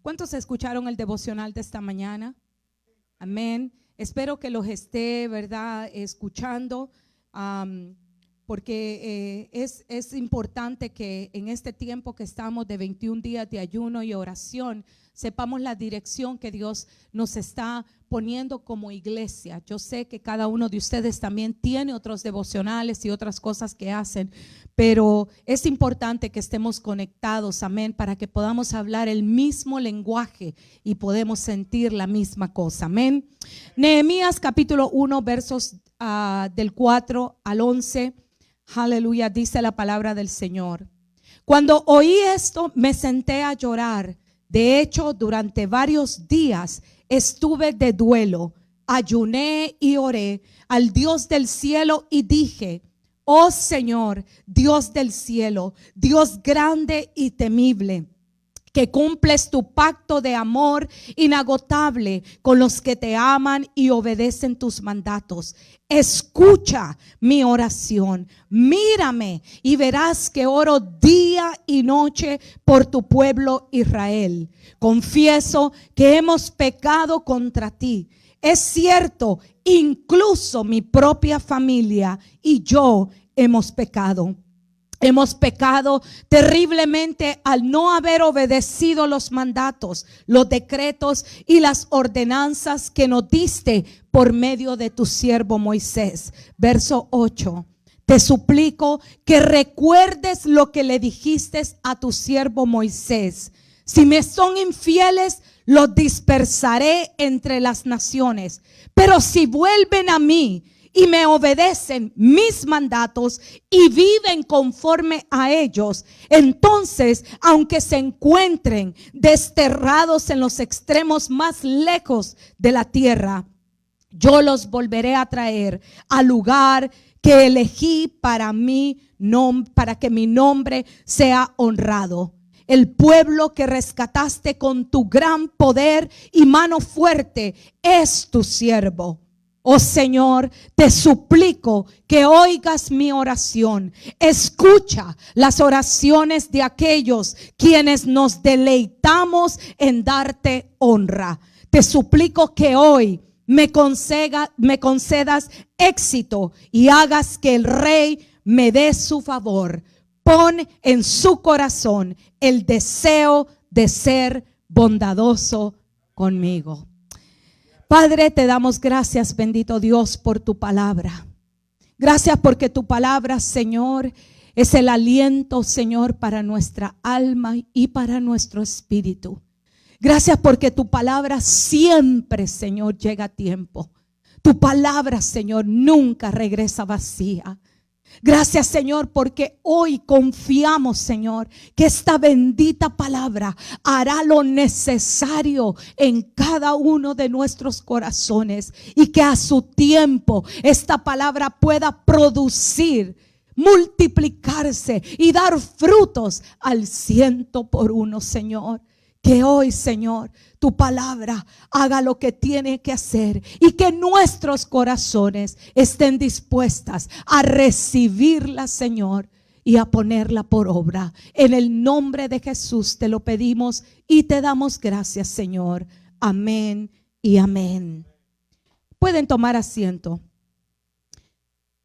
¿Cuántos escucharon el devocional de esta mañana? Amén. Espero que los esté, ¿verdad?, escuchando, porque es importante que en este tiempo que estamos de 21 días de ayuno y oración, sepamos la dirección que Dios nos está poniendo como iglesia. Yo sé que cada uno de ustedes también tiene otros devocionales y otras cosas que hacen, pero es importante que estemos conectados, amén, para que podamos hablar el mismo lenguaje y podemos sentir la misma cosa, amén. Nehemías capítulo 1 versos del 4 al 11, aleluya, dice la palabra del Señor. Cuando oí esto me senté a llorar. De hecho, durante varios días estuve de duelo, ayuné y oré al Dios del cielo y dije: oh Señor, Dios del cielo, Dios grande y temible, que cumples tu pacto de amor inagotable con los que te aman y obedecen tus mandatos. Escucha mi oración, mírame y verás que oro día y noche por tu pueblo Israel. Confieso que hemos pecado contra ti. Es cierto, incluso mi propia familia y yo hemos pecado. Hemos pecado terriblemente al no haber obedecido los mandatos, los decretos y las ordenanzas que nos diste por medio de tu siervo Moisés. Verso 8. Te suplico que recuerdes lo que le dijiste a tu siervo Moisés. Si me son infieles, los dispersaré entre las naciones. Pero si vuelven a mí y me obedecen mis mandatos y viven conforme a ellos, entonces, aunque se encuentren desterrados en los extremos más lejos de la tierra, yo los volveré a traer al lugar que elegí para que mi nombre sea honrado. El pueblo que rescataste con tu gran poder y mano fuerte es tu siervo. Oh Señor, te suplico que oigas mi oración. Escucha las oraciones de aquellos quienes nos deleitamos en darte honra. Te suplico que hoy me concedas éxito y hagas que el Rey me dé su favor. Pon en su corazón el deseo de ser bondadoso conmigo. Padre, te damos gracias, bendito Dios, por tu palabra. Gracias porque tu palabra, Señor, es el aliento, Señor, para nuestra alma y para nuestro espíritu. Gracias porque tu palabra siempre, Señor, llega a tiempo. Tu palabra, Señor, nunca regresa vacía. Gracias, Señor, porque hoy confiamos, Señor, que esta bendita palabra hará lo necesario en cada uno de nuestros corazones y que a su tiempo esta palabra pueda producir, multiplicarse y dar frutos al 100%, Señor. Que hoy, Señor, tu palabra haga lo que tiene que hacer y que nuestros corazones estén dispuestas a recibirla, Señor, y a ponerla por obra. En el nombre de Jesús te lo pedimos y te damos gracias, Señor. Amén y amén. Pueden tomar asiento.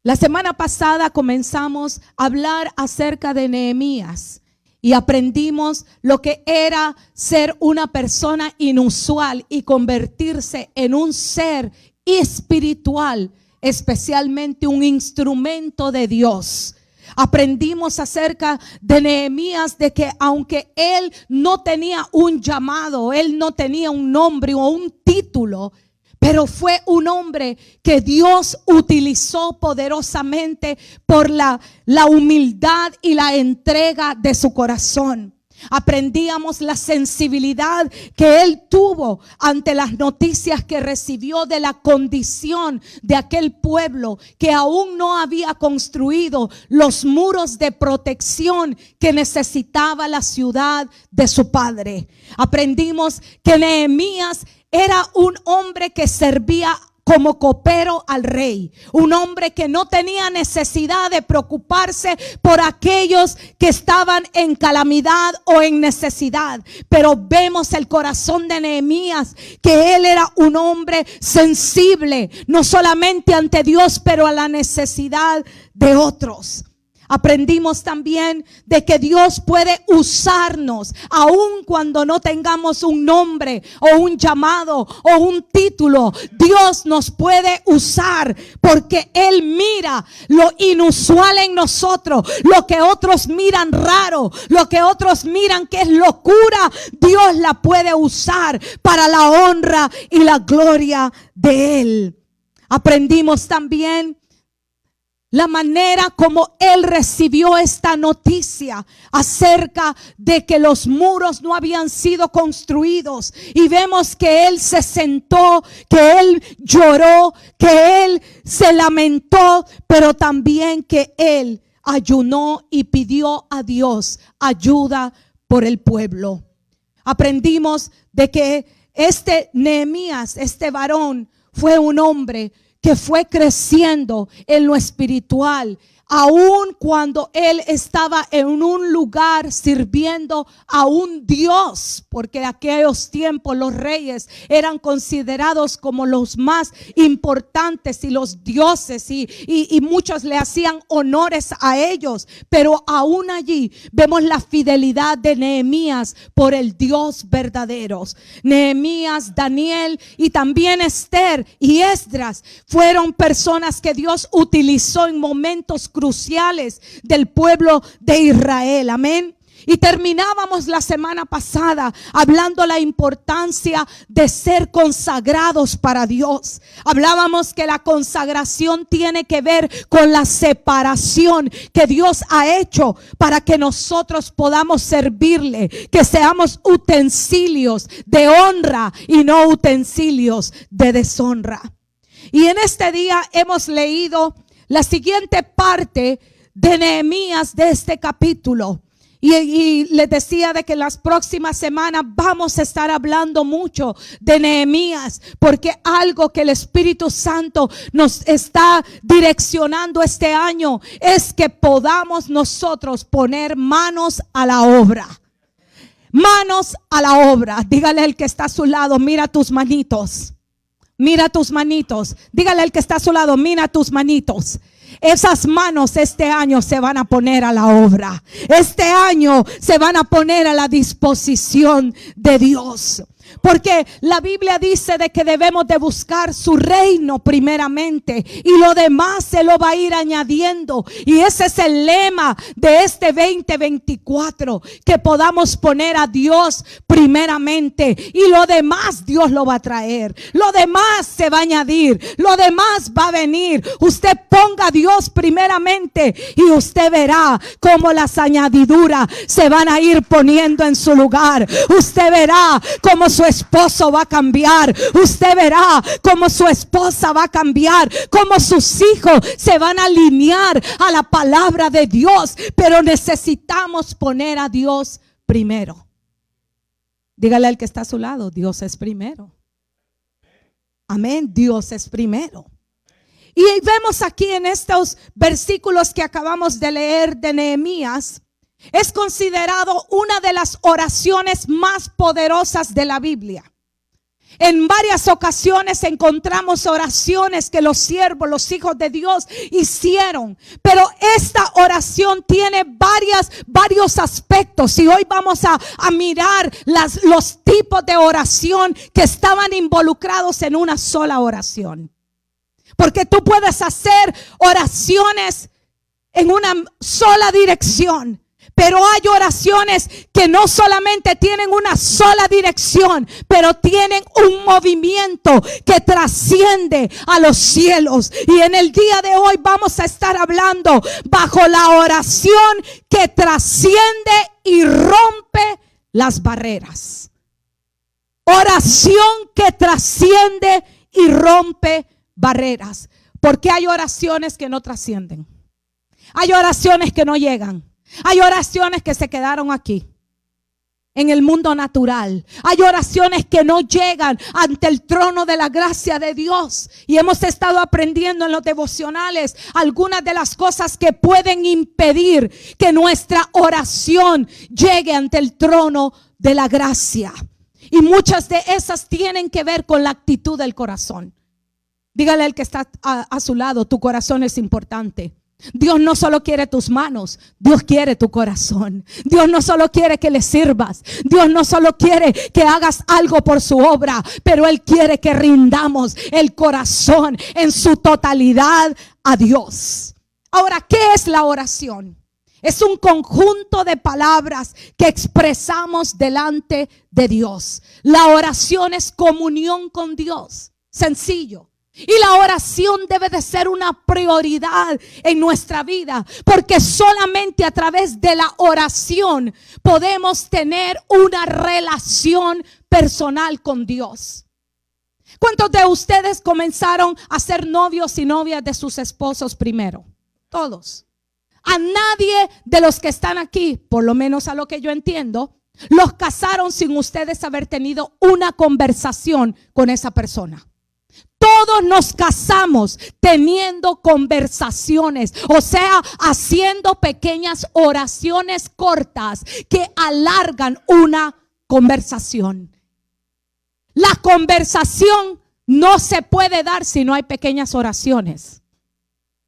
La semana pasada comenzamos a hablar acerca de Nehemías. Y aprendimos lo que era ser una persona inusual y convertirse en un ser espiritual, especialmente un instrumento de Dios. Aprendimos acerca de Nehemías, de que aunque él no tenía un llamado, él no tenía un nombre o un título, pero fue un hombre que Dios utilizó poderosamente por la humildad y la entrega de su corazón. Aprendíamos la sensibilidad que él tuvo ante las noticias que recibió de la condición de aquel pueblo que aún no había construido los muros de protección que necesitaba la ciudad de su padre. Aprendimos que Nehemías era un hombre que servía como copero al rey. Un hombre que no tenía necesidad de preocuparse por aquellos que estaban en calamidad o en necesidad. Pero vemos el corazón de Nehemías, que él era un hombre sensible, no solamente ante Dios, pero a la necesidad de otros. Aprendimos también de que Dios puede usarnos aun cuando no tengamos un nombre o un llamado o un título. Dios nos puede usar porque Él mira lo inusual en nosotros, lo que otros miran raro, lo que otros miran que es locura. Dios la puede usar para la honra y la gloria de Él. Aprendimos también la manera como él recibió esta noticia acerca de que los muros no habían sido construidos. Y vemos que él se sentó, que él lloró, que él se lamentó, pero también que él ayunó y pidió a Dios ayuda por el pueblo. Aprendimos de que este Nehemías, este varón, fue un hombre que fue creciendo en lo espiritual, aun cuando él estaba en un lugar sirviendo a un Dios, porque en aquellos tiempos los reyes eran considerados como los más importantes y los dioses, y muchos le hacían honores a ellos. Pero aún allí vemos la fidelidad de Nehemías por el Dios verdadero. Nehemías, Daniel y también Esther y Esdras fueron personas que Dios utilizó en momentos cruciales del pueblo de Israel. Amén. Y terminábamos la semana pasada hablando la importancia de ser consagrados para Dios. Hablábamos que la consagración tiene que ver con la separación que Dios ha hecho para que nosotros podamos servirle, que seamos utensilios de honra y no utensilios de deshonra. Y en este día hemos leído la siguiente parte de Nehemías de este capítulo. Y les decía de que las próximas semanas vamos a estar hablando mucho de Nehemías, porque algo que el Espíritu Santo nos está direccionando este año es que podamos nosotros poner manos a la obra. Manos a la obra. Dígale al que está a su lado, mira tus manitos. Mira tus manitos. Dígale al que está a su lado, mira tus manitos. Esas manos este año se van a poner a la obra. Este año se van a poner a la disposición de Dios. Porque la Biblia dice de que debemos de buscar su reino primeramente, y lo demás se lo va a ir añadiendo. Y ese es el lema de este 2024, que podamos poner a Dios primeramente, y lo demás Dios lo va a traer, lo demás se va a añadir, lo demás va a venir. Usted ponga a Dios primeramente y usted verá cómo las añadiduras se van a ir poniendo en su lugar. Usted verá cómo su esposo va a cambiar. Usted verá cómo su esposa va a cambiar, cómo sus hijos se van a alinear a la palabra de Dios. Pero necesitamos poner a Dios primero. Dígale al que está a su lado, Dios es primero. Amén, Dios es primero. Y vemos aquí en estos versículos que acabamos de leer de Nehemías, es considerado una de las oraciones más poderosas de la Biblia. En varias ocasiones encontramos oraciones que los siervos, los hijos de Dios hicieron, pero esta oración tiene varios aspectos, y hoy vamos a mirar los tipos de oración que estaban involucrados en una sola oración. Porque tú puedes hacer oraciones en una sola dirección, pero hay oraciones que no solamente tienen una sola dirección, pero tienen un movimiento que trasciende a los cielos. Y en el día de hoy vamos a estar hablando bajo la oración que trasciende y rompe las barreras. Oración que trasciende y rompe barreras. Porque hay oraciones que no trascienden. Hay oraciones que no llegan. Hay oraciones que se quedaron aquí. en el mundo natural. Hay oraciones que no llegan ante el trono de la gracia de Dios. Y hemos estado aprendiendo en los devocionales algunas de las cosas que pueden impedir que nuestra oración llegue ante el trono de la gracia. Y muchas de esas tienen que ver con la actitud del corazón. Dígale al que está a su lado, tu corazón es importante. Dios no solo quiere tus manos, Dios quiere tu corazón. Dios no solo quiere que le sirvas, Dios no solo quiere que hagas algo por su obra, pero Él quiere que rindamos el corazón en su totalidad a Dios. Ahora, ¿qué es la oración? Es un conjunto de palabras que expresamos delante de Dios. La oración es comunión con Dios, sencillo. Y la oración debe de ser una prioridad en nuestra vida, porque solamente a través de la oración podemos tener una relación personal con Dios. ¿Cuántos de ustedes comenzaron a ser novios y novias de sus esposos primero? Todos. A nadie de los que están aquí, por lo menos a lo que yo entiendo, los casaron sin ustedes haber tenido una conversación con esa persona. Todos nos casamos teniendo conversaciones, o sea, haciendo pequeñas oraciones cortas que alargan una conversación. La conversación no se puede dar si no hay pequeñas oraciones.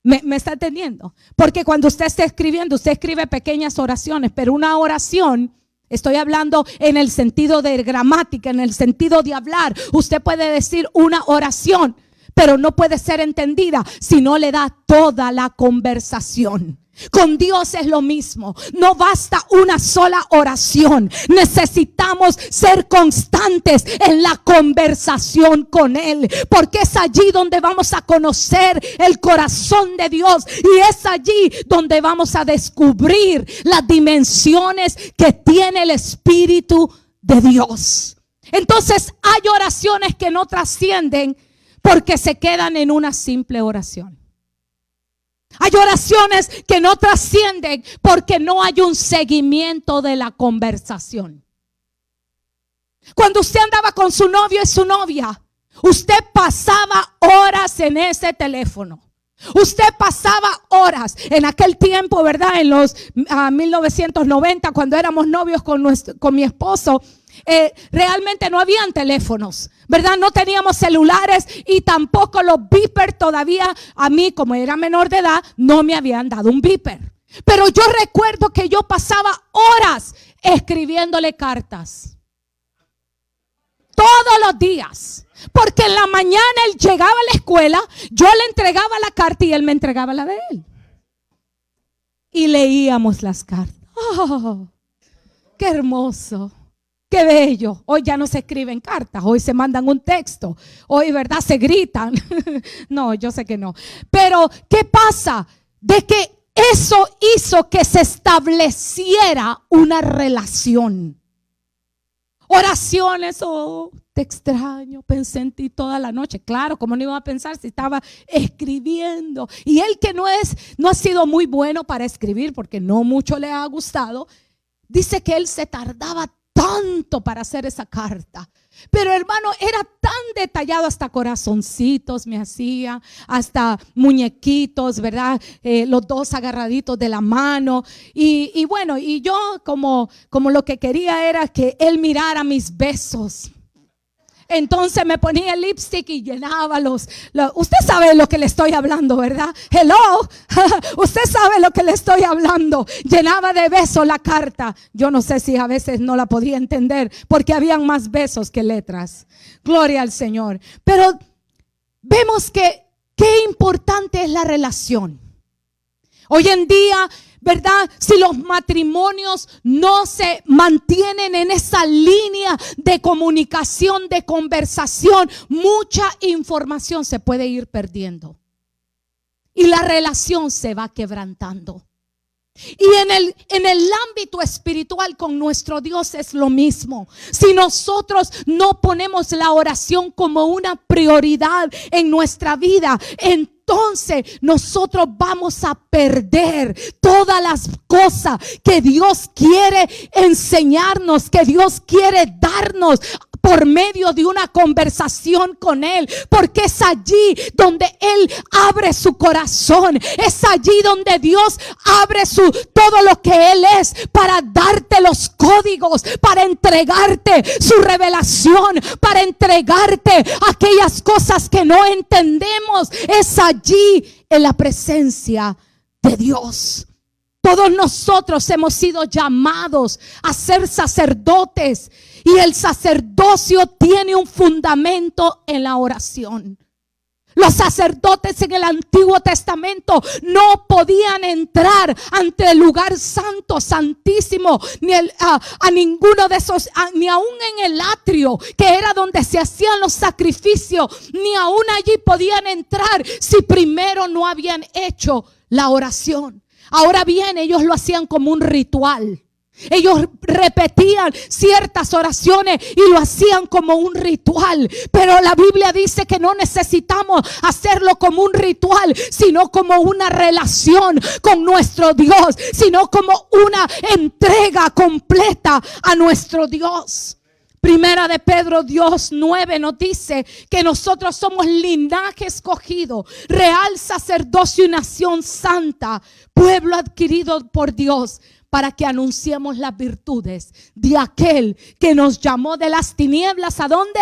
¿Me está entendiendo? Porque cuando usted está escribiendo, usted escribe pequeñas oraciones, pero una oración, estoy hablando en el sentido de gramática, en el sentido de hablar. Usted puede decir una oración, pero no puede ser entendida si no le da toda la conversación. Con Dios es lo mismo. No basta una sola oración. Necesitamos ser constantes en la conversación con Él, porque es allí donde vamos a conocer el corazón de Dios, y es allí donde vamos a descubrir las dimensiones que tiene el Espíritu de Dios. Entonces hay oraciones que no trascienden porque se quedan en una simple oración. Hay oraciones que no trascienden porque no hay un seguimiento de la conversación. Cuando usted andaba con su novio y su novia, usted pasaba horas en ese teléfono. Usted pasaba horas en aquel tiempo, ¿verdad? En los 1990, cuando éramos novios con mi esposo. Realmente no habían teléfonos, ¿verdad? No teníamos celulares y tampoco los beepers todavía. A mí, como era menor de edad, no me habían dado un beeper. Pero yo recuerdo que yo pasaba horas escribiéndole cartas. Todos los días. Porque en la mañana él llegaba a la escuela, yo le entregaba la carta y él me entregaba la de él. Y leíamos las cartas. ¡Oh, qué hermoso! ¡Qué bello! Hoy ya no se escriben cartas, hoy se mandan un texto. Hoy, ¿verdad? Se gritan. No, yo sé que no. Pero, ¿qué pasa? De que eso hizo que se estableciera una relación. Oraciones, oh, te extraño, pensé en ti toda la noche. Claro, ¿cómo no iba a pensar si estaba escribiendo? Y él, que no ha sido muy bueno para escribir, porque no mucho le ha gustado, dice que él se tardaba tanto para hacer esa carta. Pero hermano, era tan detallado, hasta corazoncitos me hacía, hasta muñequitos, ¿verdad? Los dos agarraditos de la mano. Y bueno, y yo como lo que quería era que él mirara mis besos. Entonces me ponía el lipstick y llenaba usted sabe lo que le estoy hablando, ¿verdad? Hello, usted sabe lo que le estoy hablando. Llenaba de besos la carta. Yo no sé si a veces no la podía entender porque habían más besos que letras. Gloria al Señor. Pero vemos que qué importante es la relación. Hoy en día, ¿verdad? Si los matrimonios no se mantienen en esa línea de comunicación, de conversación, mucha información se puede ir perdiendo. Y la relación se va quebrantando. Y en el ámbito espiritual con nuestro Dios es lo mismo. Si nosotros no ponemos la oración como una prioridad en nuestra vida, en entonces nosotros vamos a perder todas las cosas que Dios quiere enseñarnos, que Dios quiere darnos por medio de una conversación con Él, porque es allí donde Él abre su corazón, es allí donde Dios abre todo lo que Él es para darte los códigos, para entregarte su revelación, para entregarte aquellas cosas que no entendemos. Es allí en la presencia de Dios. Todos nosotros hemos sido llamados a ser sacerdotes, y el sacerdocio tiene un fundamento en la oración. Los sacerdotes en el Antiguo Testamento no podían entrar ante el lugar santo, santísimo, ni a ninguno de esos, ni aún en el atrio, que era donde se hacían los sacrificios, ni aún allí podían entrar si primero no habían hecho la oración. Ahora bien, ellos lo hacían como un ritual. Ellos repetían ciertas oraciones y lo hacían como un ritual. Pero la Biblia dice que no necesitamos hacerlo como un ritual, sino como una relación con nuestro Dios, sino como una entrega completa a nuestro Dios. Primera de Pedro 2:9 nos dice que nosotros somos linaje escogido, real sacerdocio y nación santa, pueblo adquirido por Dios, para que anunciemos las virtudes de aquel que nos llamó de las tinieblas, ¿a dónde?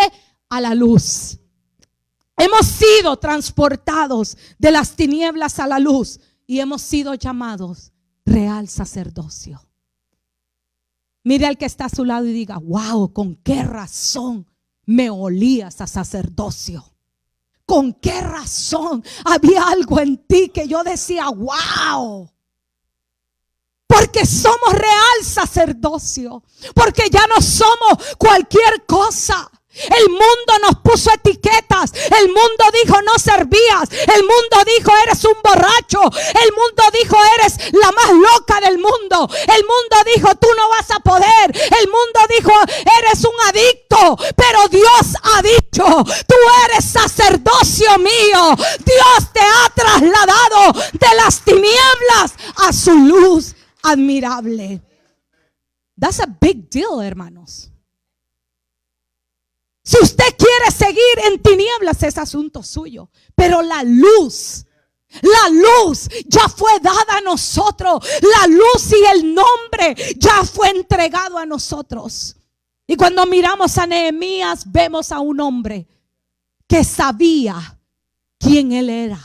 A la luz. Hemos sido transportados de las tinieblas a la luz y hemos sido llamados real sacerdocio. Mire al que está a su lado y diga: wow, ¿con qué razón me olías a sacerdocio? ¿Con qué razón había algo en ti que yo decía wow? Porque somos real sacerdocio, porque ya no somos cualquier cosa. El mundo nos puso etiquetas. El mundo dijo: no servías. El mundo dijo: eres un borracho. El mundo dijo: eres la más loca del mundo. El mundo dijo: tú no vas a poder. El mundo dijo: eres un adicto. Pero Dios ha dicho: tú eres sacerdocio mío. Dios te ha trasladado de las tinieblas a su luz admirable. That's a big deal, hermanos. Si usted quiere seguir en tinieblas, es asunto suyo. Pero la luz ya fue dada a nosotros. La luz y el nombre ya fue entregado a nosotros. Y cuando miramos a Nehemías, vemos a un hombre que sabía quién él era.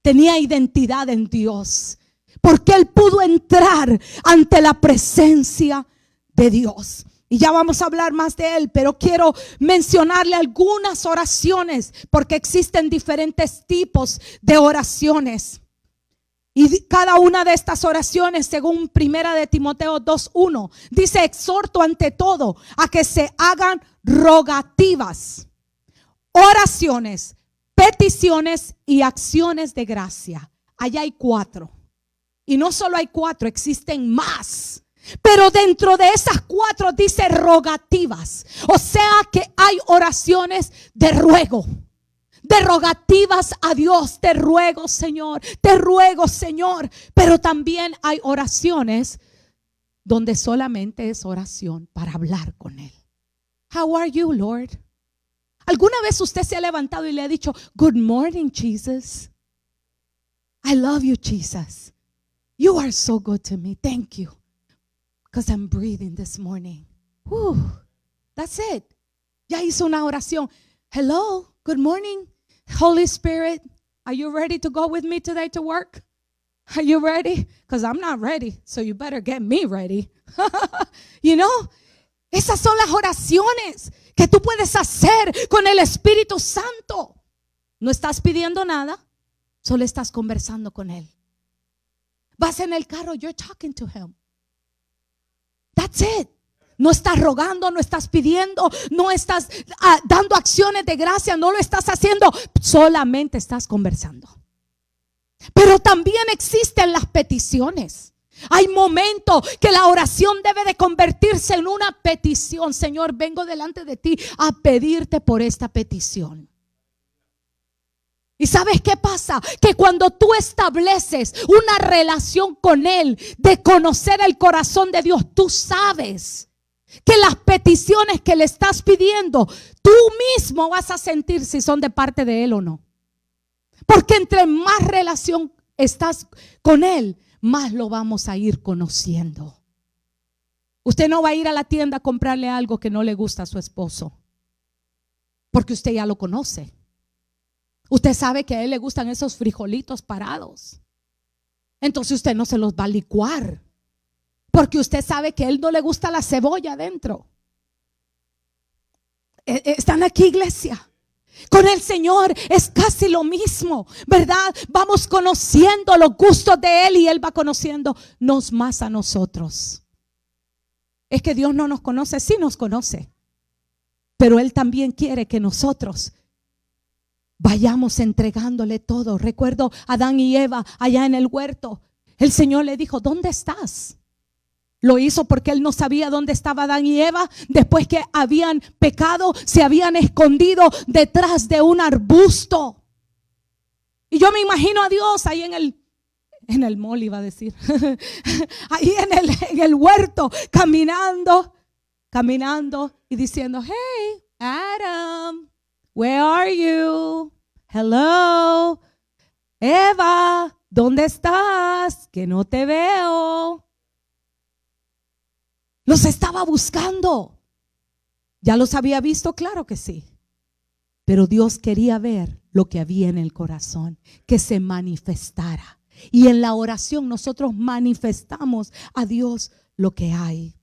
Tenía identidad en Dios, porque él pudo entrar ante la presencia de Dios. Y ya vamos a hablar más de él, pero quiero mencionarle algunas oraciones, porque existen diferentes tipos de oraciones. Y cada una de estas oraciones, según Primera de Timoteo 2:1, dice: exhorto ante todo a que se hagan rogativas, oraciones, peticiones y acciones de gracia. Allá hay 4. Y no solo hay 4, existen más. Pero dentro de esas 4 dice rogativas. O sea que hay oraciones de ruego, de rogativas a Dios. Te ruego, Señor, te ruego, Señor. Pero también hay oraciones donde solamente es oración para hablar con Él. How are you, Lord? ¿Alguna vez usted se ha levantado y le ha dicho: good morning, Jesus? I love you, Jesus. You are so good to me. Thank you. Because I'm breathing this morning. That's it. Ya hizo una oración. Hello, good morning, Holy Spirit. Are you ready to go with me today to work? Are you ready? Because I'm not ready, so you better get me ready. You know, esas son las oraciones que tú puedes hacer con el Espíritu Santo. No estás pidiendo nada, solo estás conversando con Él. Vas en el carro, you're talking to Him. That's it. No estás rogando, no estás pidiendo, no estás dando acciones de gracia, no lo estás haciendo, solamente estás conversando. Pero también existen las peticiones. Hay momentos que la oración debe de convertirse en una petición. Señor, vengo delante de ti a pedirte por esta petición. ¿Y sabes qué pasa? Que cuando tú estableces una relación con Él, de conocer el corazón de Dios, tú sabes que las peticiones que le estás pidiendo, tú mismo vas a sentir si son de parte de Él o no. Porque entre más relación estás con Él, más lo vamos a ir conociendo. Usted no va a ir a la tienda a comprarle algo que no le gusta a su esposo, porque usted ya lo conoce. Usted sabe que a él le gustan esos frijolitos parados. Entonces usted no se los va a licuar, porque usted sabe que a él no le gusta la cebolla adentro. ¿Están aquí, iglesia? Con el Señor es casi lo mismo, ¿verdad? Vamos conociendo los gustos de Él y Él va conociéndonos más a nosotros. Es que Dios no nos conoce, sí nos conoce, pero Él también quiere que nosotros vayamos entregándole todo. Recuerdo a Adán y Eva allá en el huerto. El Señor le dijo: ¿dónde estás? Lo hizo porque Él no sabía dónde estaba Adán y Eva. Después que habían pecado, se habían escondido detrás de un arbusto. Y yo me imagino a Dios ahí en el mall, iba a decir, ahí en el huerto, caminando y diciendo: hey, Adam, where are you? Hello, Eva, ¿dónde estás? Que no te veo. Los estaba buscando. ¿Ya los había visto? Claro que sí. Pero Dios quería ver lo que había en el corazón, que se manifestara. Y en la oración nosotros manifestamos a Dios lo que hay.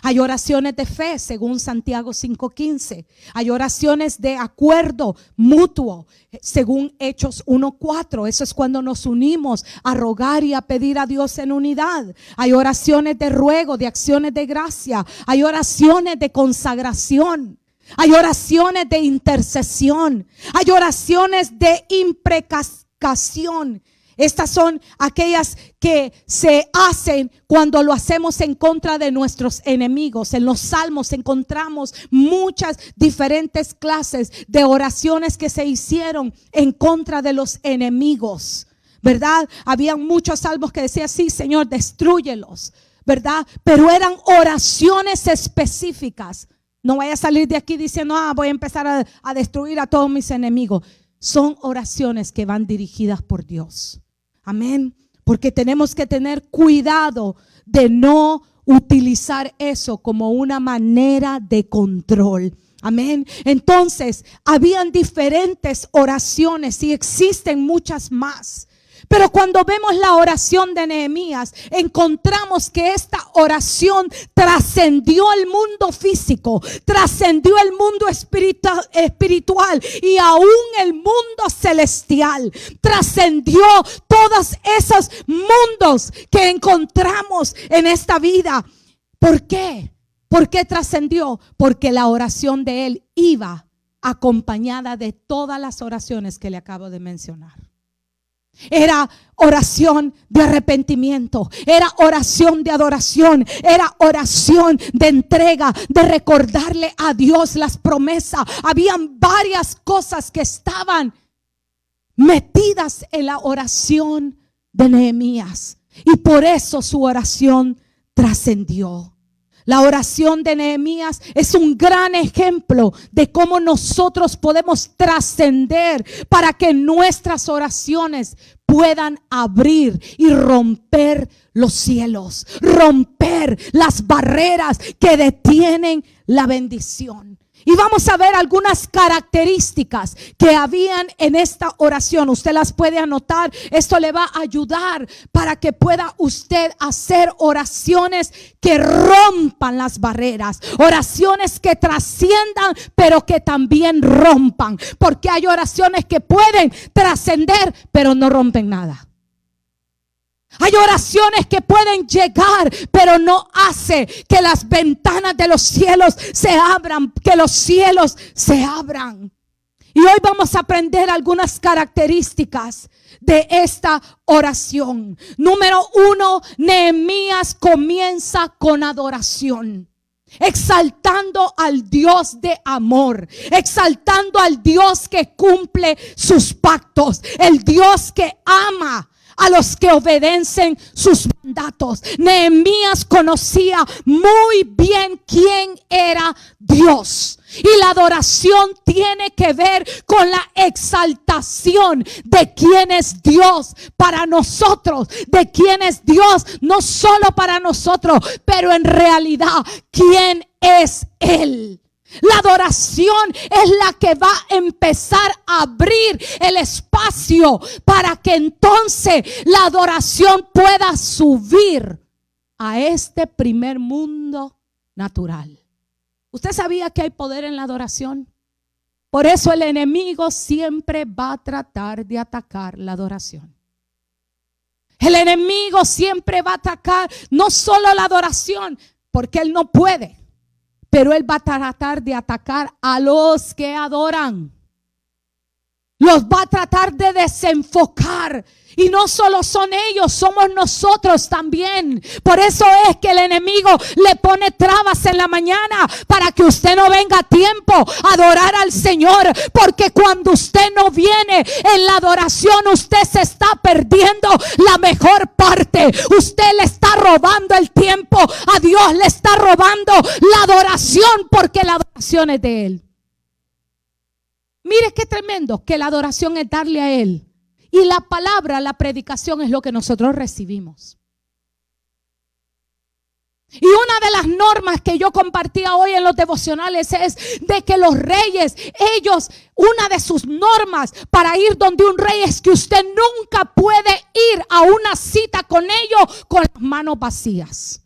Hay oraciones de fe según Santiago 5:15. Hay oraciones de acuerdo mutuo según Hechos 1:4. Eso es cuando nos unimos a rogar y a pedir a Dios en unidad. Hay oraciones de ruego, de acciones de gracia. Hay oraciones de consagración. Hay oraciones de intercesión. Hay oraciones de imprecación. Estas son aquellas que se hacen cuando lo hacemos en contra de nuestros enemigos. En los salmos encontramos muchas diferentes clases de oraciones que se hicieron en contra de los enemigos, ¿verdad? Habían muchos salmos que decían: sí, Señor, destrúyelos, ¿verdad? Pero eran oraciones específicas. No vaya a salir de aquí diciendo: voy a empezar a destruir a todos mis enemigos. Son oraciones que van dirigidas por Dios. Amén. Porque tenemos que tener cuidado de no utilizar eso como una manera de control. Amén. Entonces, habían diferentes oraciones y existen muchas más. Pero cuando vemos la oración de Nehemías, encontramos que esta oración trascendió el mundo físico, trascendió el mundo espiritual y aún el mundo celestial. Trascendió todos esos mundos que encontramos en esta vida. ¿Por qué? ¿Por qué trascendió? Porque la oración de él iba acompañada de todas las oraciones que le acabo de mencionar. Era oración de arrepentimiento, era oración de adoración, era oración de entrega, de recordarle a Dios las promesas. Habían varias cosas que estaban metidas en la oración de Nehemías y por eso su oración trascendió. La oración de Nehemías es un gran ejemplo de cómo nosotros podemos trascender para que nuestras oraciones puedan abrir y romper los cielos, romper las barreras que detienen la bendición. Y vamos a ver algunas características que habían en esta oración. Usted las puede anotar. Esto le va a ayudar para que pueda usted hacer oraciones que rompan las barreras. Oraciones que trasciendan, pero que también rompan. Porque hay oraciones que pueden trascender, pero no rompen nada. Hay oraciones que pueden llegar, pero no hace que las ventanas de los cielos se abran, que los cielos se abran. Y hoy vamos a aprender algunas características de esta oración. Número 1, Nehemías comienza con adoración. exaltando al Dios de amor, exaltando al Dios que cumple sus pactos, el Dios que ama a los que obedecen sus mandatos. Nehemías conocía muy bien quién era Dios. Y la adoración tiene que ver con la exaltación de quién es Dios para nosotros, de quién es Dios no solo para nosotros, pero en realidad quién es Él. La adoración es la que va a empezar a abrir el espacio para que entonces la adoración pueda subir a este primer mundo natural. ¿Usted sabía que hay poder en la adoración? Por eso el enemigo siempre va a tratar de atacar la adoración. El enemigo siempre va a atacar no solo la adoración, porque él no puede. Pero él va a tratar de atacar a los que adoran. Los va a tratar de desenfocar. Y no solo son ellos, somos nosotros también. Por eso es que el enemigo le pone trabas en la mañana para que usted no venga a tiempo a adorar al Señor. Porque cuando usted no viene en la adoración, usted se está perdiendo la mejor parte. Usted le está robando el tiempo a Dios, le está robando la adoración, porque la adoración es de Él. Mire qué tremendo que la adoración es darle a Él. Y la palabra, la predicación es lo que nosotros recibimos. Y una de las normas que yo compartía hoy en los devocionales es de que los reyes, ellos, una de sus normas para ir donde un rey es que usted nunca puede ir a una cita con ellos con las manos vacías.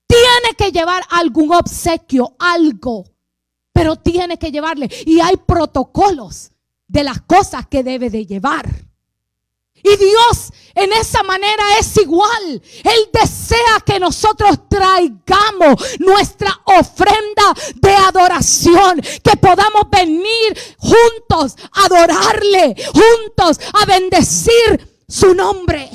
Tiene que llevar algún obsequio, algo, pero tiene que llevarle. Y hay protocolos de las cosas que debe de llevar. Y Dios en esa manera es igual. Él desea que nosotros traigamos nuestra ofrenda de adoración. Que podamos venir juntos a adorarle, juntos a bendecir su nombre.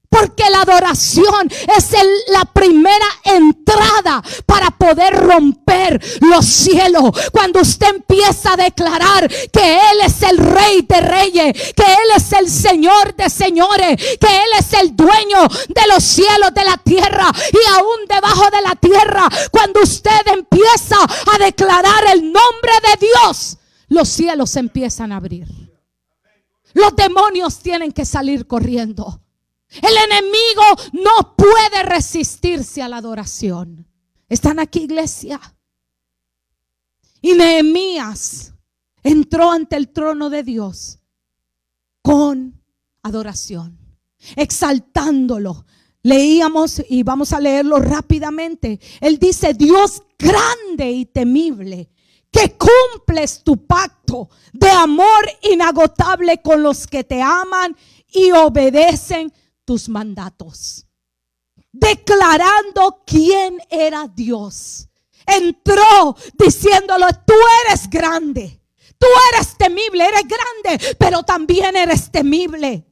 Porque la adoración es la primera entrada para poder romper los cielos. Cuando usted empieza a declarar que Él es el Rey de Reyes, que Él es el Señor de Señores, que Él es el dueño de los cielos, de la tierra y aún debajo de la tierra. Cuando usted empieza a declarar el nombre de Dios, los cielos se empiezan a abrir. Los demonios tienen que salir corriendo. El enemigo no puede resistirse a la adoración. ¿Están aquí, iglesia? Y Nehemías entró ante el trono de Dios con adoración, exaltándolo. Leíamos y vamos a leerlo rápidamente. Él dice: Dios grande y temible, que cumples tu pacto de amor inagotable con los que te aman y obedecen tus mandatos. Declarando quién era Dios. Entró diciéndolo: tú eres grande, tú eres temible, eres grande, pero también eres temible,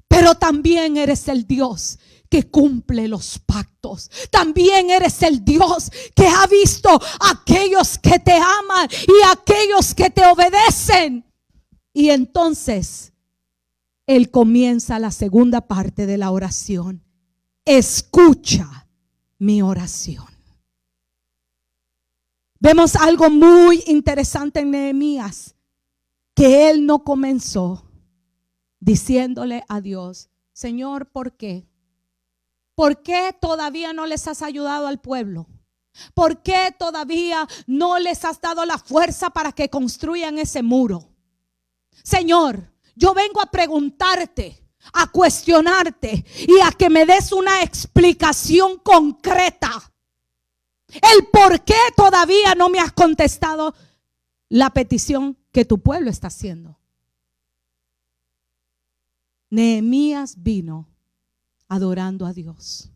pero también eres el Dios que cumple los pactos. También eres el Dios que ha visto a aquellos que te aman y a aquellos que te obedecen. Y entonces Él comienza la segunda parte de la oración. Escucha mi oración. Vemos algo muy interesante en Nehemías, que él no comenzó diciéndole a Dios: Señor, ¿por qué? ¿Por qué todavía no les has ayudado al pueblo? ¿Por qué todavía no les has dado la fuerza para que construyan ese muro? Señor, yo vengo a preguntarte, a cuestionarte y a que me des una explicación concreta. El por qué todavía no me has contestado la petición que tu pueblo está haciendo. Nehemías vino adorando a Dios,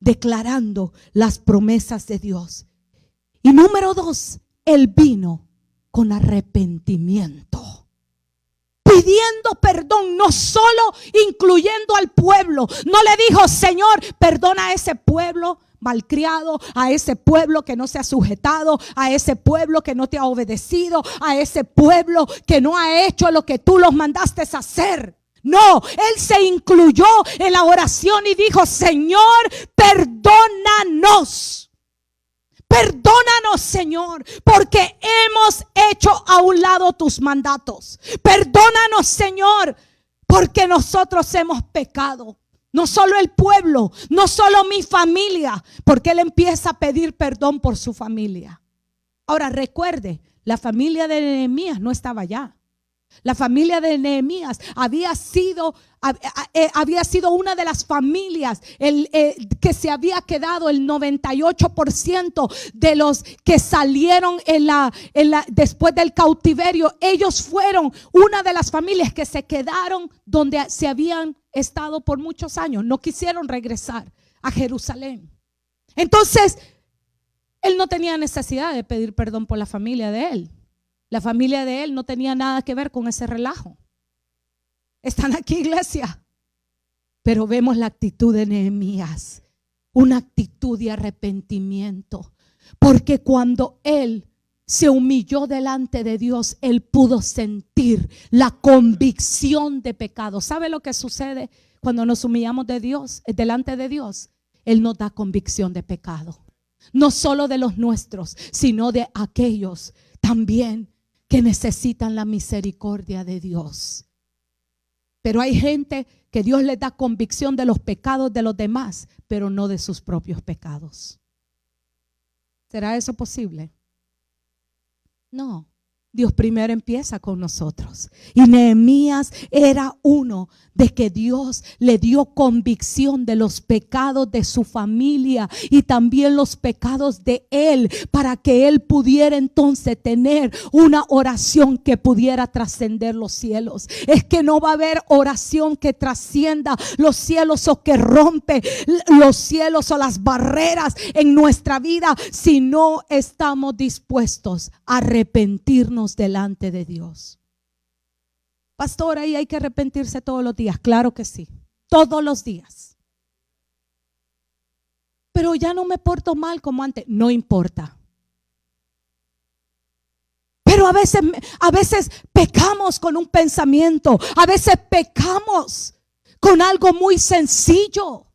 declarando las promesas de Dios. Y número 2, él vino con arrepentimiento, pidiendo pidiendo perdón, no solo incluyendo al pueblo. No le dijo, Señor, perdona a ese pueblo malcriado, a ese pueblo que no se ha sujetado, a ese pueblo que no te ha obedecido, a ese pueblo que no ha hecho lo que tú los mandaste a hacer. No, él se incluyó en la oración y dijo, Señor, perdónanos. Perdónanos, Señor, porque hemos hecho a un lado tus mandatos. Perdónanos, Señor, porque nosotros hemos pecado. No solo el pueblo, no solo mi familia, porque él empieza a pedir perdón por su familia. Ahora recuerde, la familia de Nehemías no estaba allá. La familia de Nehemías había sido una de las familias que se había quedado. El 98% de los que salieron después del cautiverio, ellos fueron una de las familias que se quedaron donde se habían estado por muchos años. No quisieron regresar a Jerusalén. Entonces, él no tenía necesidad de pedir perdón por la familia de él. La familia de él no tenía nada que ver con ese relajo. Están aquí, iglesia. Pero vemos la actitud de Nehemías, una actitud de arrepentimiento. Porque cuando él se humilló delante de Dios, él pudo sentir la convicción de pecado. ¿Sabe lo que sucede cuando nos humillamos delante de Dios? Él nos da convicción de pecado. No solo de los nuestros, sino de aquellos también que necesitan la misericordia de Dios. Pero hay gente que Dios les da convicción de los pecados de los demás, pero no de sus propios pecados. ¿Será eso posible? No. Dios primero empieza con nosotros. Y Nehemías era uno de que Dios le dio convicción de los pecados de su familia y también los pecados de él, para que él pudiera entonces tener una oración que pudiera trascender los cielos. Es que no va a haber oración que trascienda los cielos o que rompe los cielos o las barreras en nuestra vida si no estamos dispuestos a arrepentirnos delante de Dios. Pastor, ahí hay que arrepentirse todos los días. Claro que sí, todos los días. Pero ya no me porto mal como antes. No importa. Pero a veces pecamos con un pensamiento. A veces pecamos con algo muy sencillo.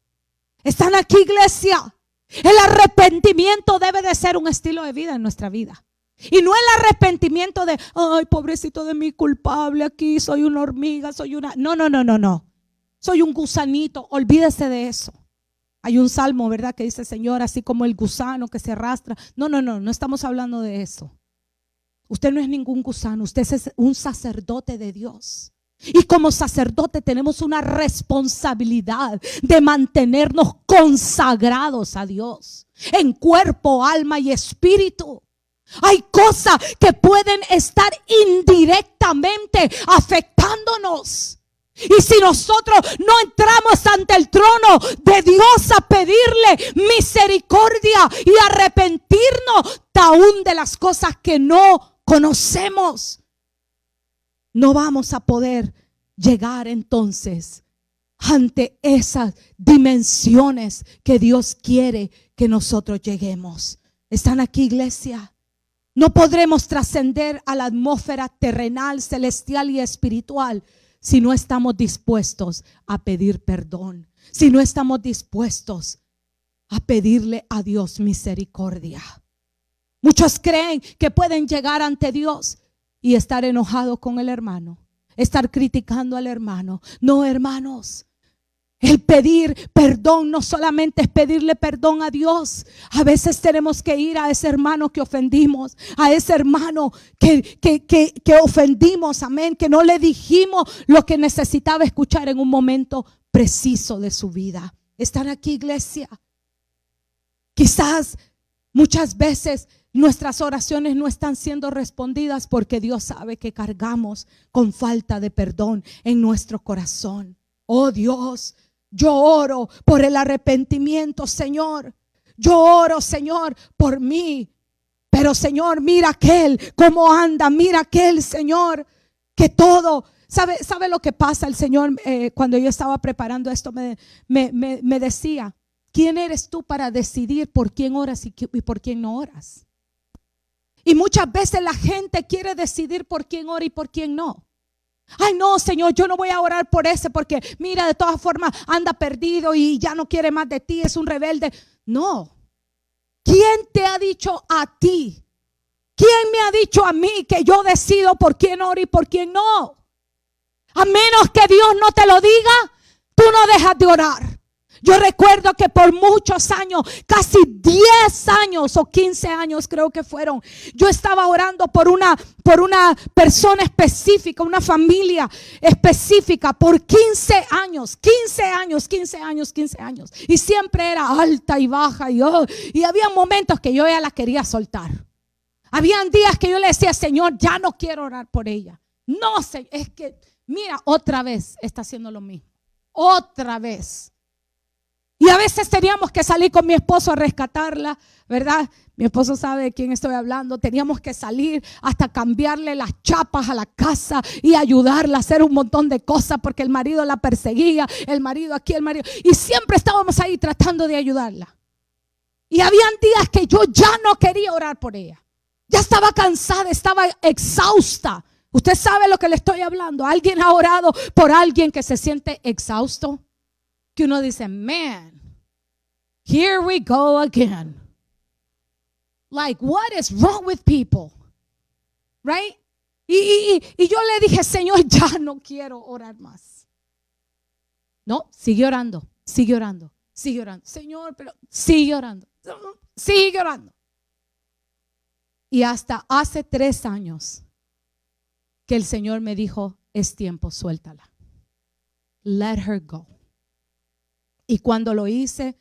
¿Están aquí, iglesia? El arrepentimiento debe de ser un estilo de vida en nuestra vida. Y no el arrepentimiento de, ay, pobrecito de mí, culpable aquí, soy una hormiga, soy una... No. Soy un gusanito, olvídese de eso. Hay un salmo, ¿verdad? Que dice, Señor, así como el gusano que se arrastra. No estamos hablando de eso. Usted no es ningún gusano, usted es un sacerdote de Dios. Y como sacerdote tenemos una responsabilidad de mantenernos consagrados a Dios en cuerpo, alma y espíritu. Hay cosas que pueden estar indirectamente afectándonos. Y si nosotros no entramos ante el trono de Dios a pedirle misericordia y arrepentirnos aún de las cosas que no conocemos, no vamos a poder llegar entonces ante esas dimensiones que Dios quiere que nosotros lleguemos. ¿Están aquí, iglesia? No podremos trascender a la atmósfera terrenal, celestial y espiritual si no estamos dispuestos a pedir perdón, si no estamos dispuestos a pedirle a Dios misericordia. Muchos creen que pueden llegar ante Dios y estar enojados con el hermano, estar criticando al hermano. No, hermanos. El pedir perdón no solamente es pedirle perdón a Dios. A veces tenemos que ir a ese hermano que ofendimos, a ese hermano que ofendimos, amén, que no le dijimos lo que necesitaba escuchar en un momento preciso de su vida. ¿Están aquí, iglesia? Quizás muchas veces nuestras oraciones no están siendo respondidas porque Dios sabe que cargamos con falta de perdón en nuestro corazón. Oh Dios, yo oro por el arrepentimiento, Señor. Yo oro, Señor, por mí. Pero, Señor, mira aquel cómo anda. Mira aquel, Señor, que todo ¿Sabe lo que pasa? El Señor, cuando yo estaba preparando esto, me decía, ¿quién eres tú para decidir por quién oras y por quién no oras? Y muchas veces la gente quiere decidir por quién ora y por quién no. Ay, no, Señor, yo no voy a orar por ese porque mira, de todas formas anda perdido y ya no quiere más de ti, es un rebelde. No. ¿Quién te ha dicho a ti? ¿Quién me ha dicho a mí que yo decido por quién oro y por quién no? A menos que Dios no te lo diga, tú no dejas de orar. Yo recuerdo que por muchos años, casi 10 años o 15 años creo que fueron, yo estaba orando por una persona específica, una familia específica por 15 años. Y siempre era alta y baja y había momentos que yo ya la quería soltar. Habían días que yo le decía, Señor, ya no quiero orar por ella. No sé, es que mira, otra vez está haciendo lo mismo. Otra vez. Y a veces teníamos que salir con mi esposo a rescatarla, ¿verdad? Mi esposo sabe de quién estoy hablando. Teníamos que salir hasta cambiarle las chapas a la casa y ayudarla a hacer un montón de cosas porque el marido la perseguía, el marido aquí, el marido. Y siempre estábamos ahí tratando de ayudarla. Y habían días que yo ya no quería orar por ella. Ya estaba cansada, estaba exhausta. Usted sabe lo que le estoy hablando. ¿Alguien ha orado por alguien que se siente exhausto? Que uno dice, man, here we go again. Like, what is wrong with people? Right? Y yo le dije, Señor, ya no quiero orar más. No, sigue orando, sigue orando, sigue orando. Señor, pero sigue orando, sigue orando. Y hasta hace 3 años que el Señor me dijo, es tiempo, suéltala. Let her go. Y cuando lo hice,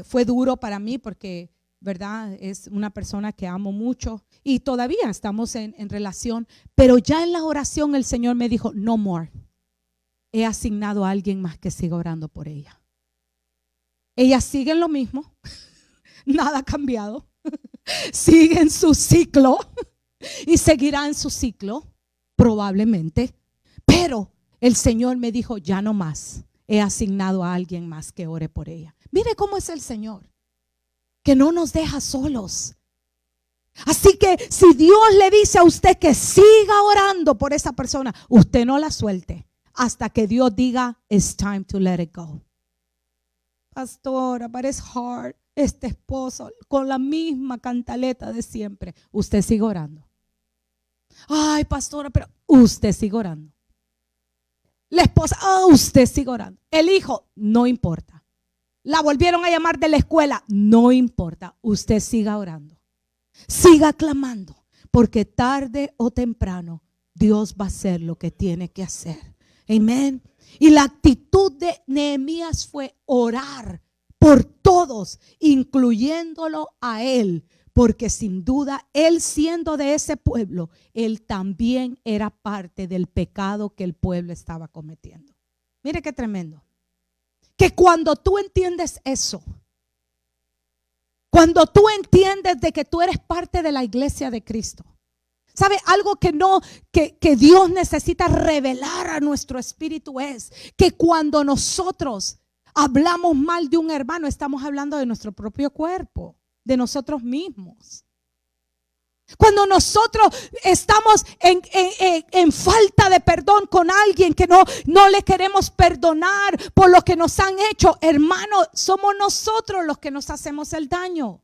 fue duro para mí porque, ¿verdad? Es una persona que amo mucho y todavía estamos en relación. Pero ya en la oración el Señor me dijo, no more. He asignado a alguien más que siga orando por ella. Ella sigue en lo mismo. Nada ha cambiado. Sigue en su ciclo y seguirá en su ciclo, probablemente. Pero el Señor me dijo, ya no más. He asignado a alguien más que ore por ella. Mire cómo es el Señor, que no nos deja solos. Así que si Dios le dice a usted que siga orando por esa persona, usted no la suelte hasta que Dios diga, it's time to let it go. Pastora, but it's hard. Este esposo con la misma cantaleta de siempre. Usted sigue orando. Ay, pastora, pero usted sigue orando. La esposa, usted sigue orando. El hijo, no importa. La volvieron a llamar de la escuela, no importa. Usted siga orando. Siga clamando, porque tarde o temprano Dios va a hacer lo que tiene que hacer. Amén. Y la actitud de Nehemías fue orar por todos, incluyéndolo a él. Porque sin duda, él siendo de ese pueblo, él también era parte del pecado que el pueblo estaba cometiendo. Mire qué tremendo. Que cuando tú entiendes eso, cuando tú entiendes de que tú eres parte de la iglesia de Cristo, ¿sabe? Algo que Dios necesita revelar a nuestro espíritu es que cuando nosotros hablamos mal de un hermano, estamos hablando de nuestro propio cuerpo, de nosotros mismos. Cuando nosotros estamos en falta de perdón con alguien que no le queremos perdonar por lo que nos han hecho, hermano, somos nosotros los que nos hacemos el daño.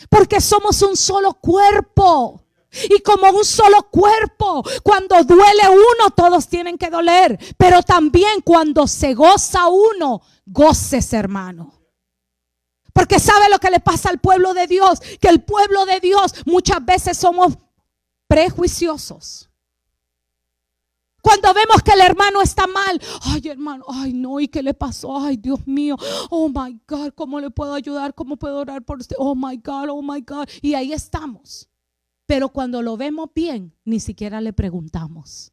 Porque somos un solo cuerpo. Y como un solo cuerpo, cuando duele uno, todos tienen que doler. Pero también cuando se goza uno, gócese, hermano. Porque sabe lo que le pasa al pueblo de Dios, que el pueblo de Dios muchas veces somos prejuiciosos. Cuando vemos que el hermano está mal, ay hermano, ay no, ¿y qué le pasó? Ay Dios mío, oh my God, ¿cómo le puedo ayudar? ¿Cómo puedo orar por usted? Oh my God. Y ahí estamos. Pero cuando lo vemos bien, ni siquiera le preguntamos.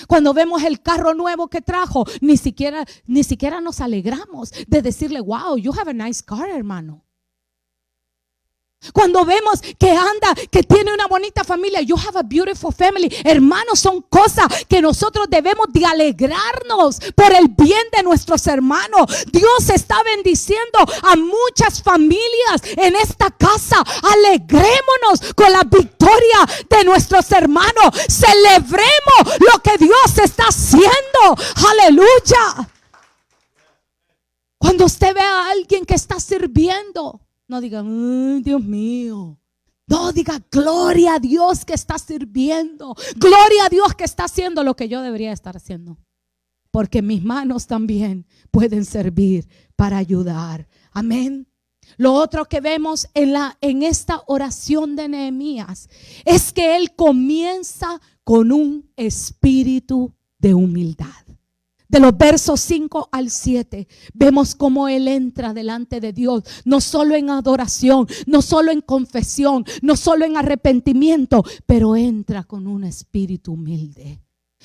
Cuando vemos el carro nuevo que trajo, ni siquiera nos alegramos de decirle, wow, you have a nice car, hermano. Cuando vemos que anda, que tiene una bonita familia, you have a beautiful family. Hermanos, son cosas que nosotros debemos de alegrarnos por el bien de nuestros hermanos. Dios está bendiciendo a muchas familias en esta casa. Alegrémonos con la victoria de nuestros hermanos. Celebremos lo que Dios está haciendo. Aleluya. Cuando usted ve a alguien que está sirviendo, no diga, Dios mío. No, diga, gloria a Dios que está sirviendo. Gloria a Dios que está haciendo lo que yo debería estar haciendo. Porque mis manos también pueden servir para ayudar. Amén. Lo otro que vemos en esta oración de Nehemías es que él comienza con un espíritu de humildad. De los versos 5 al 7 vemos cómo él entra delante de Dios, no solo en adoración, no solo en confesión, no solo en arrepentimiento, pero entra con un espíritu humilde.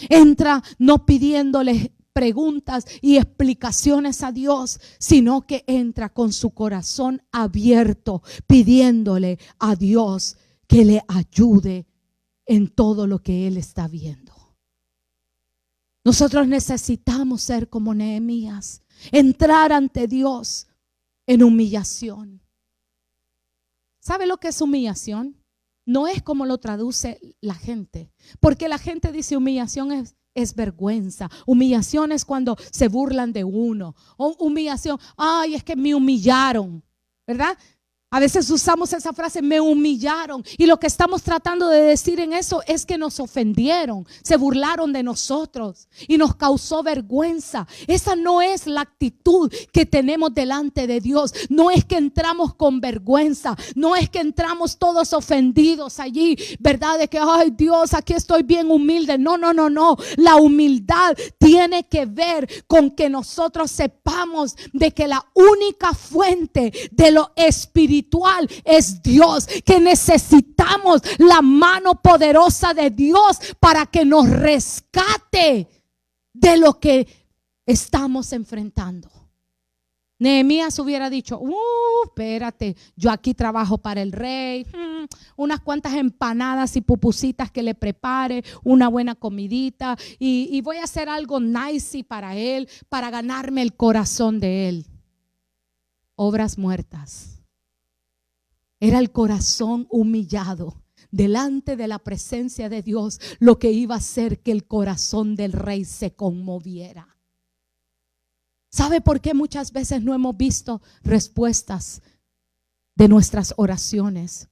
Entra no pidiéndole preguntas y explicaciones a Dios, sino que entra con su corazón abierto, pidiéndole a Dios que le ayude en todo lo que él está viendo. Nosotros necesitamos ser como Nehemías, entrar ante Dios en humillación. ¿Sabe lo que es humillación? No es como lo traduce la gente, porque la gente dice humillación es vergüenza. Humillación es cuando se burlan de uno. O humillación, ay, es que me humillaron, ¿verdad? A veces usamos esa frase, me humillaron. Y lo que estamos tratando de decir en eso es que nos ofendieron, se burlaron de nosotros y nos causó vergüenza. Esa no es la actitud que tenemos delante de Dios. No es que entramos con vergüenza, no es que entramos todos ofendidos allí, ¿verdad? De que, ay Dios, aquí estoy bien humilde. No. La humildad tiene que ver con que nosotros sepamos de que la única fuente de lo espiritual es Dios, que necesitamos la mano poderosa de Dios para que nos rescate de lo que estamos enfrentando. Nehemías hubiera dicho, espérate, yo aquí trabajo para el rey, unas cuantas empanadas y pupusitas que le prepare, una buena comidita y voy a hacer algo nice para él, para ganarme el corazón de él. Obras muertas. Era el corazón humillado delante de la presencia de Dios lo que iba a hacer que el corazón del rey se conmoviera. ¿Sabe por qué muchas veces no hemos visto respuestas de nuestras oraciones?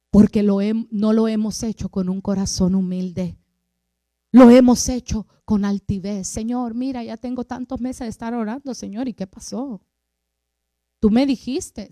Porque no lo hemos hecho con un corazón humilde. Lo hemos hecho con altivez. Señor, mira, ya tengo tantos meses de estar orando, Señor, ¿y qué pasó? Tú me dijiste,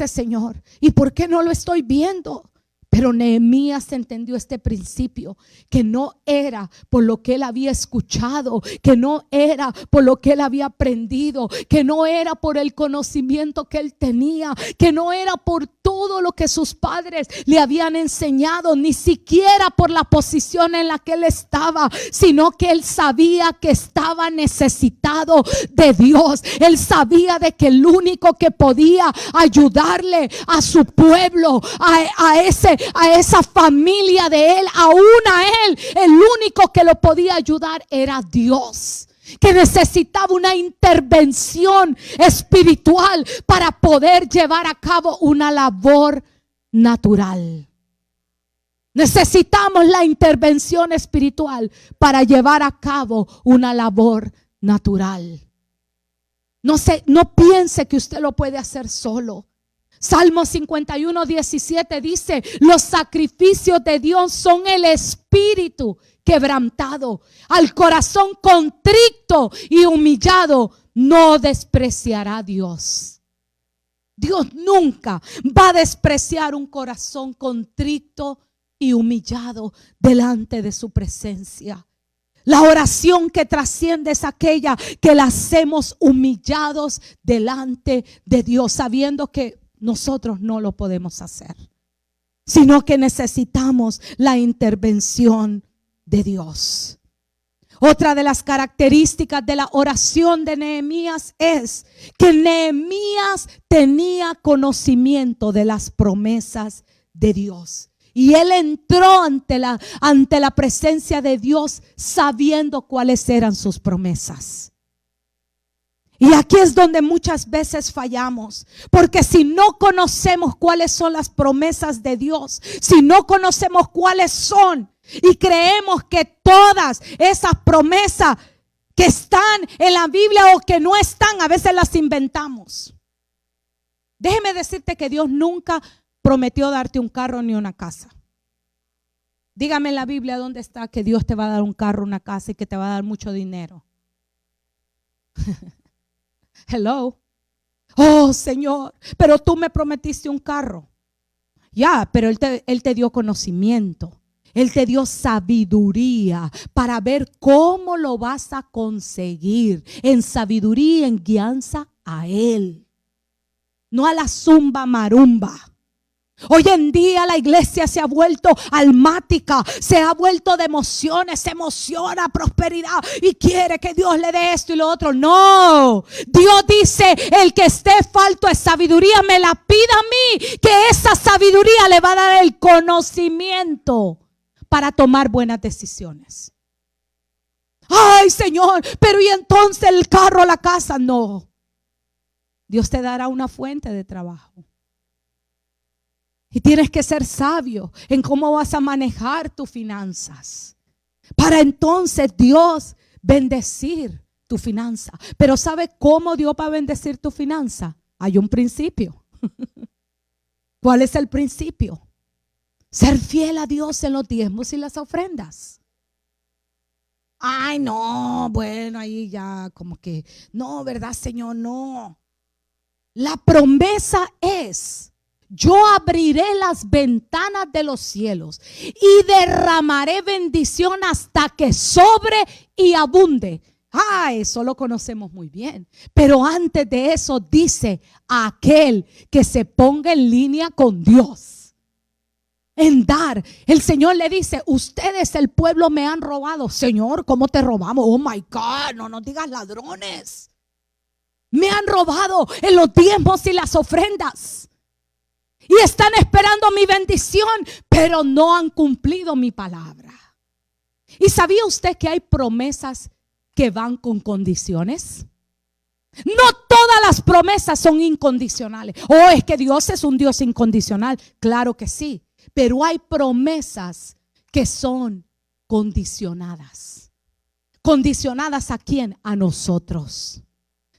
Señor, ¿y por qué no lo estoy viendo? Pero Nehemías entendió este principio, que no era por lo que él había escuchado, que no era por lo que él había aprendido, que no era por el conocimiento que él tenía, que no era por todo lo que sus padres le habían enseñado, ni siquiera por la posición en la que él estaba, sino que él sabía que estaba necesitado de Dios. Él sabía de que el único que podía ayudarle a su pueblo, a esa familia de él, aún a él, el único que lo podía ayudar era Dios, que necesitaba una intervención espiritual para poder llevar a cabo una labor natural. Necesitamos la intervención espiritual para llevar a cabo una labor natural. No piense que usted lo puede hacer solo. Salmo 51:17 dice: los sacrificios de Dios son el espíritu quebrantado, al corazón contrito y humillado no despreciará Dios. Dios nunca va a despreciar un corazón contrito y humillado delante de su presencia. La oración que trasciende es aquella que la hacemos humillados delante de Dios, sabiendo que nosotros no lo podemos hacer, sino que necesitamos la intervención de Dios. Otra de las características de la oración de Nehemías es que Nehemías tenía conocimiento de las promesas de Dios. Y él entró ante la presencia de Dios sabiendo cuáles eran sus promesas. Y aquí es donde muchas veces fallamos, porque si no conocemos cuáles son las promesas de Dios, si no conocemos cuáles son y creemos que todas esas promesas que están en la Biblia o que no están, a veces las inventamos. Déjeme decirte que Dios nunca prometió darte un carro ni una casa. Dígame en la Biblia dónde está que Dios te va a dar un carro, una casa y que te va a dar mucho dinero. Hello. Oh, Señor, pero tú me prometiste un carro. Ya, pero Él te dio conocimiento. Él te dio sabiduría para ver cómo lo vas a conseguir. En sabiduría, en guianza a Él. No a la zumba marumba. Hoy en día la iglesia se ha vuelto almática, se ha vuelto de emociones, se emociona prosperidad y quiere que Dios le dé esto y lo otro. No, Dios dice: el que esté falto de sabiduría me la pida a mí, que esa sabiduría le va a dar el conocimiento para tomar buenas decisiones. Ay, Señor, pero y entonces el carro, la casa. No, Dios te dará una fuente de trabajo. Y tienes que ser sabio en cómo vas a manejar tus finanzas, para entonces Dios bendecir tu finanza. Pero ¿sabe cómo Dios va a bendecir tu finanza? Hay un principio. ¿Cuál es el principio? Ser fiel a Dios en los diezmos y las ofrendas. Ay, no, bueno, ahí ya como que, no, ¿verdad, Señor? No. La promesa es: yo abriré las ventanas de los cielos y derramaré bendición hasta que sobre y abunde. Eso lo conocemos muy bien. Pero antes de eso dice: aquel que se ponga en línea con Dios, en dar. El Señor le dice: ustedes, el pueblo, me han robado. Señor, ¿cómo te robamos? Oh my God, no nos digas ladrones. Me han robado en los diezmos y las ofrendas. Y están esperando mi bendición, pero no han cumplido mi palabra. ¿Y sabía usted que hay promesas que van con condiciones? No todas las promesas son incondicionales. Oh, es que Dios es un Dios incondicional. Claro que sí, pero hay promesas que son condicionadas. ¿Condicionadas a quién? A nosotros.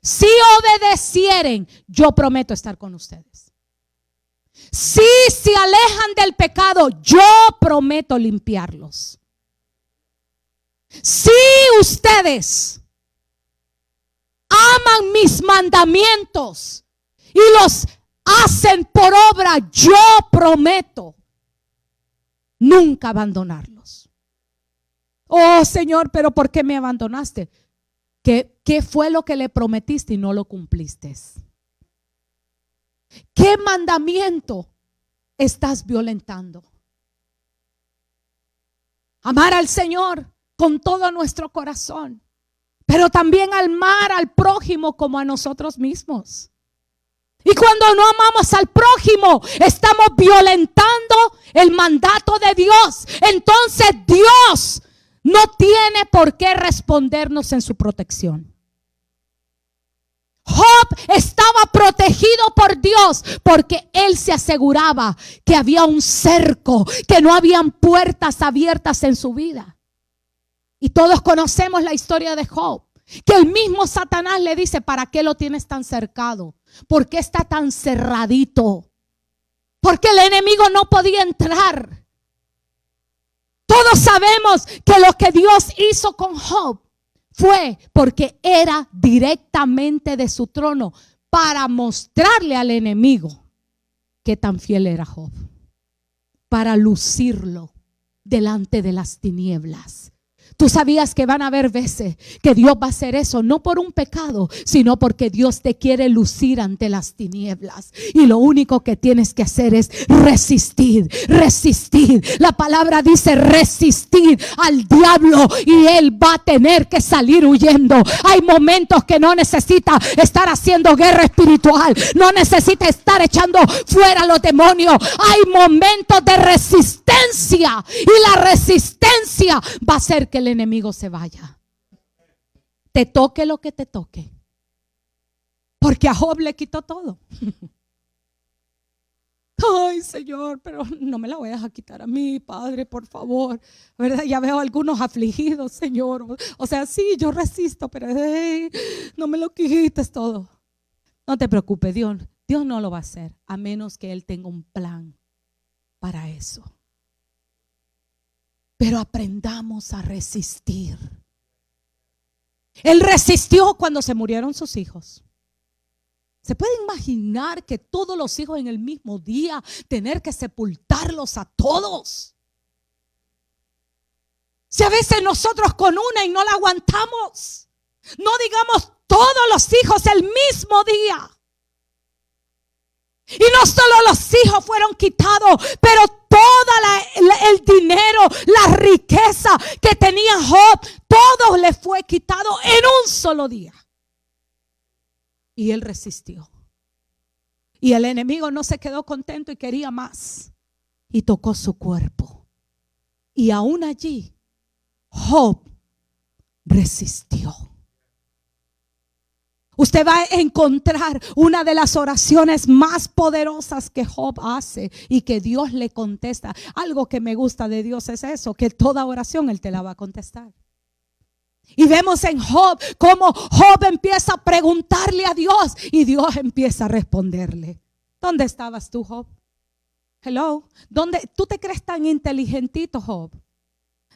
Si obedecieren, yo prometo estar con ustedes. Si se alejan del pecado, yo prometo limpiarlos. Si ustedes aman mis mandamientos y los hacen por obra, yo prometo nunca abandonarlos. Oh, Señor, pero ¿por qué me abandonaste? ¿Qué fue lo que le prometiste y no lo cumpliste? ¿Qué mandamiento estás violentando? Amar al Señor con todo nuestro corazón, pero también amar al prójimo como a nosotros mismos. Y cuando no amamos al prójimo, estamos violentando el mandato de Dios. Entonces Dios no tiene por qué respondernos en su protección. Job estaba protegido por Dios porque él se aseguraba que había un cerco, que no habían puertas abiertas en su vida. Y todos conocemos la historia de Job, que el mismo Satanás le dice: ¿para qué lo tienes tan cercado? ¿Por qué está tan cerradito? Porque el enemigo no podía entrar. Todos sabemos que lo que Dios hizo con Job fue porque era directamente de su trono, para mostrarle al enemigo qué tan fiel era Job, para lucirlo delante de las tinieblas. Tú sabías que van a haber veces que Dios va a hacer eso, no por un pecado, sino porque Dios te quiere lucir ante las tinieblas. Y lo único que tienes que hacer es resistir, resistir. La palabra dice resistir al diablo y él va a tener que salir huyendo. Hay momentos que no necesita estar haciendo guerra espiritual, no necesita estar echando fuera a los demonios. Hay momentos de resistencia y la resistencia va a hacer que el enemigo se vaya. Te toque lo que te toque. Porque a Job le quitó todo. Ay, Señor, pero no me la voy a dejar quitar a mí, Padre, por favor. ¿Verdad? Ya veo algunos afligidos, Señor. O sea, sí, yo resisto, pero no me lo quites todo. No te preocupes, Dios no lo va a hacer, a menos que Él tenga un plan para eso. Pero aprendamos a resistir. Él resistió cuando se murieron sus hijos. ¿Se puede imaginar que todos los hijos en el mismo día tener que sepultarlos a todos? Si a veces nosotros con una y no la aguantamos, no digamos todos los hijos el mismo día. Y no solo los hijos fueron quitados, pero el dinero, la riqueza que tenía Job, todo le fue quitado en un solo día. Y él resistió. Y el enemigo no se quedó contento y quería más. Y tocó su cuerpo. Y aún allí, Job resistió. Usted va a encontrar una de las oraciones más poderosas que Job hace y que Dios le contesta. Algo que me gusta de Dios es eso, que toda oración Él te la va a contestar. Y vemos en Job cómo Job empieza a preguntarle a Dios y Dios empieza a responderle. ¿Dónde estabas tú, Job? Hello. ¿Dónde? ¿Tú te crees tan inteligentito, Job?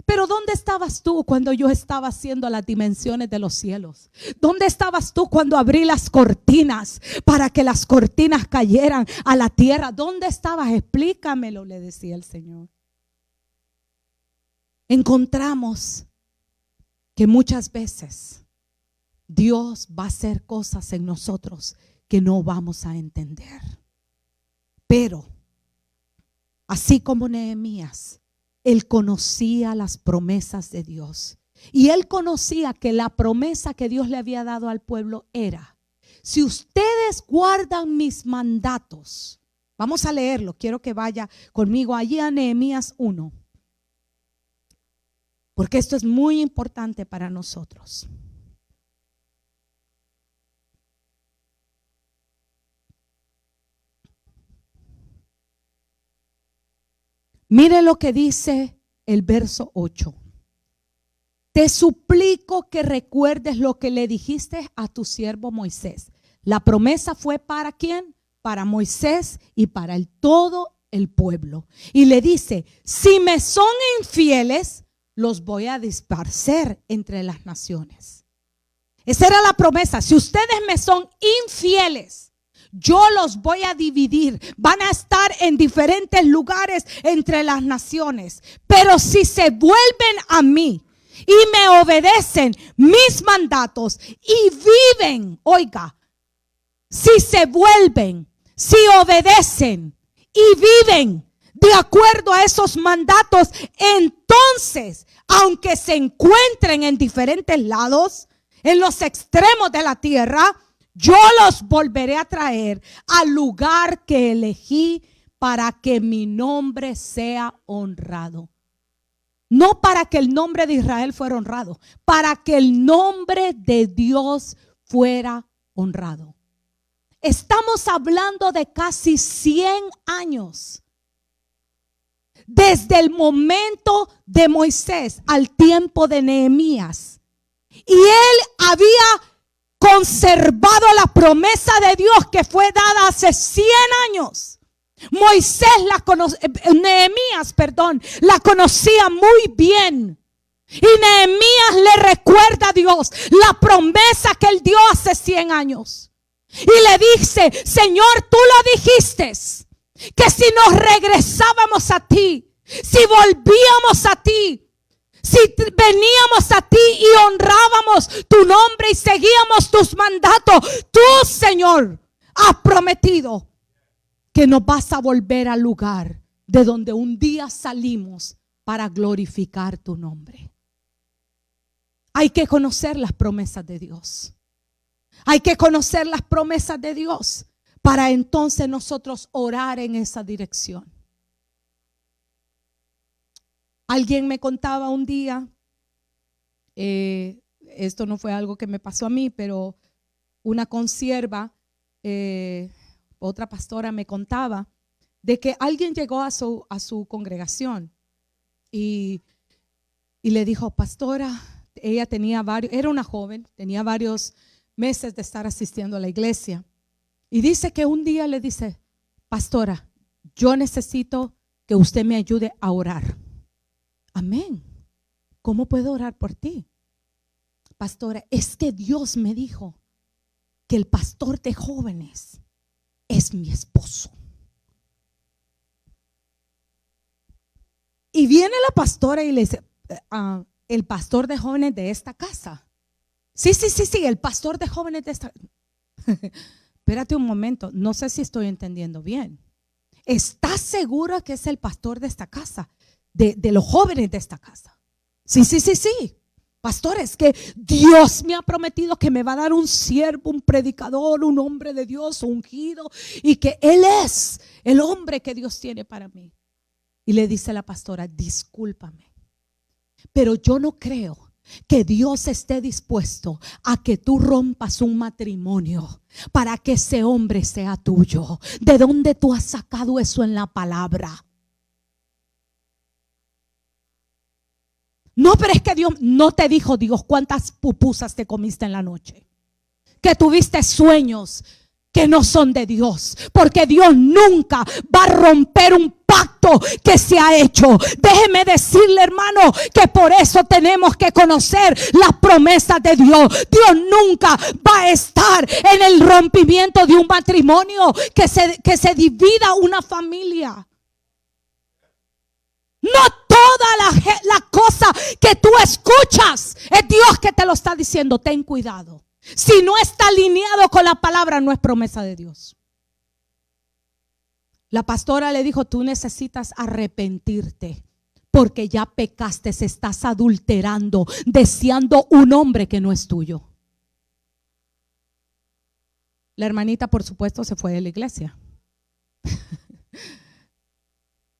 Pero ¿dónde estabas tú cuando yo estaba haciendo las dimensiones de los cielos? ¿Dónde estabas tú cuando abrí las cortinas para que las cortinas cayeran a la tierra? ¿Dónde estabas? Explícamelo, le decía el Señor. Encontramos que muchas veces Dios va a hacer cosas en nosotros que no vamos a entender. Pero así como Nehemías, él conocía las promesas de Dios. Y él conocía que la promesa que Dios le había dado al pueblo era: si ustedes guardan mis mandatos. Vamos a leerlo, quiero que vaya conmigo allí a Nehemías 1. Porque esto es muy importante para nosotros. Mire lo que dice el verso 8. Te suplico que recuerdes lo que le dijiste a tu siervo Moisés. La promesa fue ¿para quién? Para Moisés y para todo el pueblo. Y le dice: si me son infieles, los voy a dispersar entre las naciones. Esa era la promesa. Si ustedes me son infieles, yo los voy a dividir. Van a estar en diferentes lugares entre las naciones. Pero si se vuelven a mí y me obedecen mis mandatos y viven, oiga, si se vuelven, si obedecen y viven de acuerdo a esos mandatos, entonces, aunque se encuentren en diferentes lados, en los extremos de la tierra, yo los volveré a traer al lugar que elegí para que mi nombre sea honrado. No para que el nombre de Israel fuera honrado, para que el nombre de Dios fuera honrado. Estamos hablando de casi 100 años. Desde el momento de Moisés al tiempo de Nehemías. Y él había conservado la promesa de Dios que fue dada hace 100 años. Nehemías la conocía muy bien. Y Nehemías le recuerda a Dios la promesa que él dio hace 100 años. Y le dice: Señor, tú lo dijiste, que si nos regresábamos a ti, si volvíamos a ti, Si veníamos a ti y honrábamos tu nombre y seguíamos tus mandatos, tú, Señor, has prometido que nos vas a volver al lugar de donde un día salimos para glorificar tu nombre. Hay que conocer las promesas de Dios. Hay que conocer las promesas de Dios para entonces nosotros orar en esa dirección. Alguien me contaba un día, esto no fue algo que me pasó a mí, pero una consierva, otra pastora me contaba de que alguien llegó a su congregación y le dijo, pastora, ella tenía era una joven, tenía varios meses de estar asistiendo a la iglesia. Y dice que un día le dice, pastora, yo necesito que usted me ayude a orar. Amén. ¿Cómo puedo orar por ti? Pastora, es que Dios me dijo que el pastor de jóvenes es mi esposo. Y viene la pastora y le dice, el pastor de jóvenes de esta casa. Sí, el pastor de jóvenes de esta. Espérate un momento, no sé si estoy entendiendo bien. ¿Estás segura que es el pastor de esta casa? De los jóvenes de esta casa. Sí. Pastor, es que Dios me ha prometido que me va a dar un siervo, un predicador, un hombre de Dios, ungido, y que Él es el hombre que Dios tiene para mí. Y le dice la pastora, discúlpame, pero yo no creo que Dios esté dispuesto a que tú rompas un matrimonio para que ese hombre sea tuyo. ¿De dónde tú has sacado eso en la palabra? No, pero es que Dios no te dijo, Dios, cuántas pupusas te comiste en la noche, que tuviste sueños que no son de Dios, porque Dios nunca va a romper un pacto que se ha hecho. Déjeme decirle, hermano, que por eso tenemos que conocer las promesas de Dios. Dios nunca va a estar en el rompimiento de un matrimonio, que se divida una familia. No toda la cosa que tú escuchas es Dios que te lo está diciendo. Ten cuidado. Si no está alineado con la palabra, no es promesa de Dios. La pastora le dijo, tú necesitas arrepentirte porque ya pecaste, estás adulterando, deseando un hombre que no es tuyo. La hermanita, por supuesto, se fue de la iglesia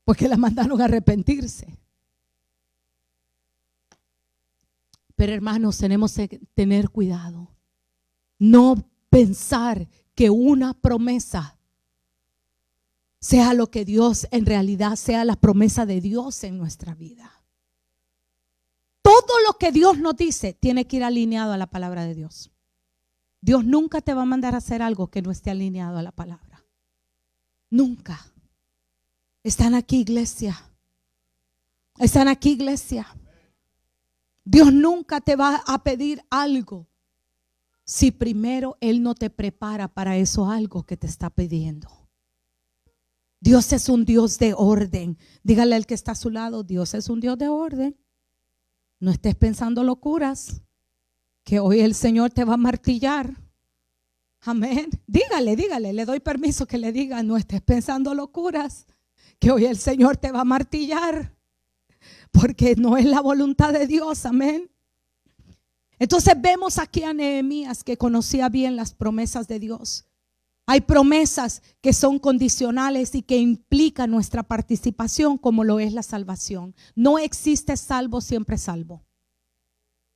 porque la mandaron a arrepentirse. Pero hermanos, tenemos que tener cuidado. No pensar que una promesa sea lo que Dios en realidad sea la promesa de Dios en nuestra vida. Todo lo que Dios nos dice tiene que ir alineado a la palabra de Dios. Dios nunca te va a mandar a hacer algo que no esté alineado a la palabra. Nunca. Están aquí, iglesia. Están aquí, iglesia. Dios nunca te va a pedir algo si primero Él no te prepara para eso algo que te está pidiendo. Dios es un Dios de orden. Dígale al que está a su lado, Dios es un Dios de orden. No estés pensando locuras, que hoy el Señor te va a martillar. Amén. Dígale, le doy permiso que le diga, no estés pensando locuras, que hoy el Señor te va a martillar, porque no es la voluntad de Dios. Amén. Entonces vemos aquí a Nehemías, que conocía bien las promesas de Dios. Hay promesas que son condicionales y que implican nuestra participación, como lo es la salvación. No existe salvo siempre salvo.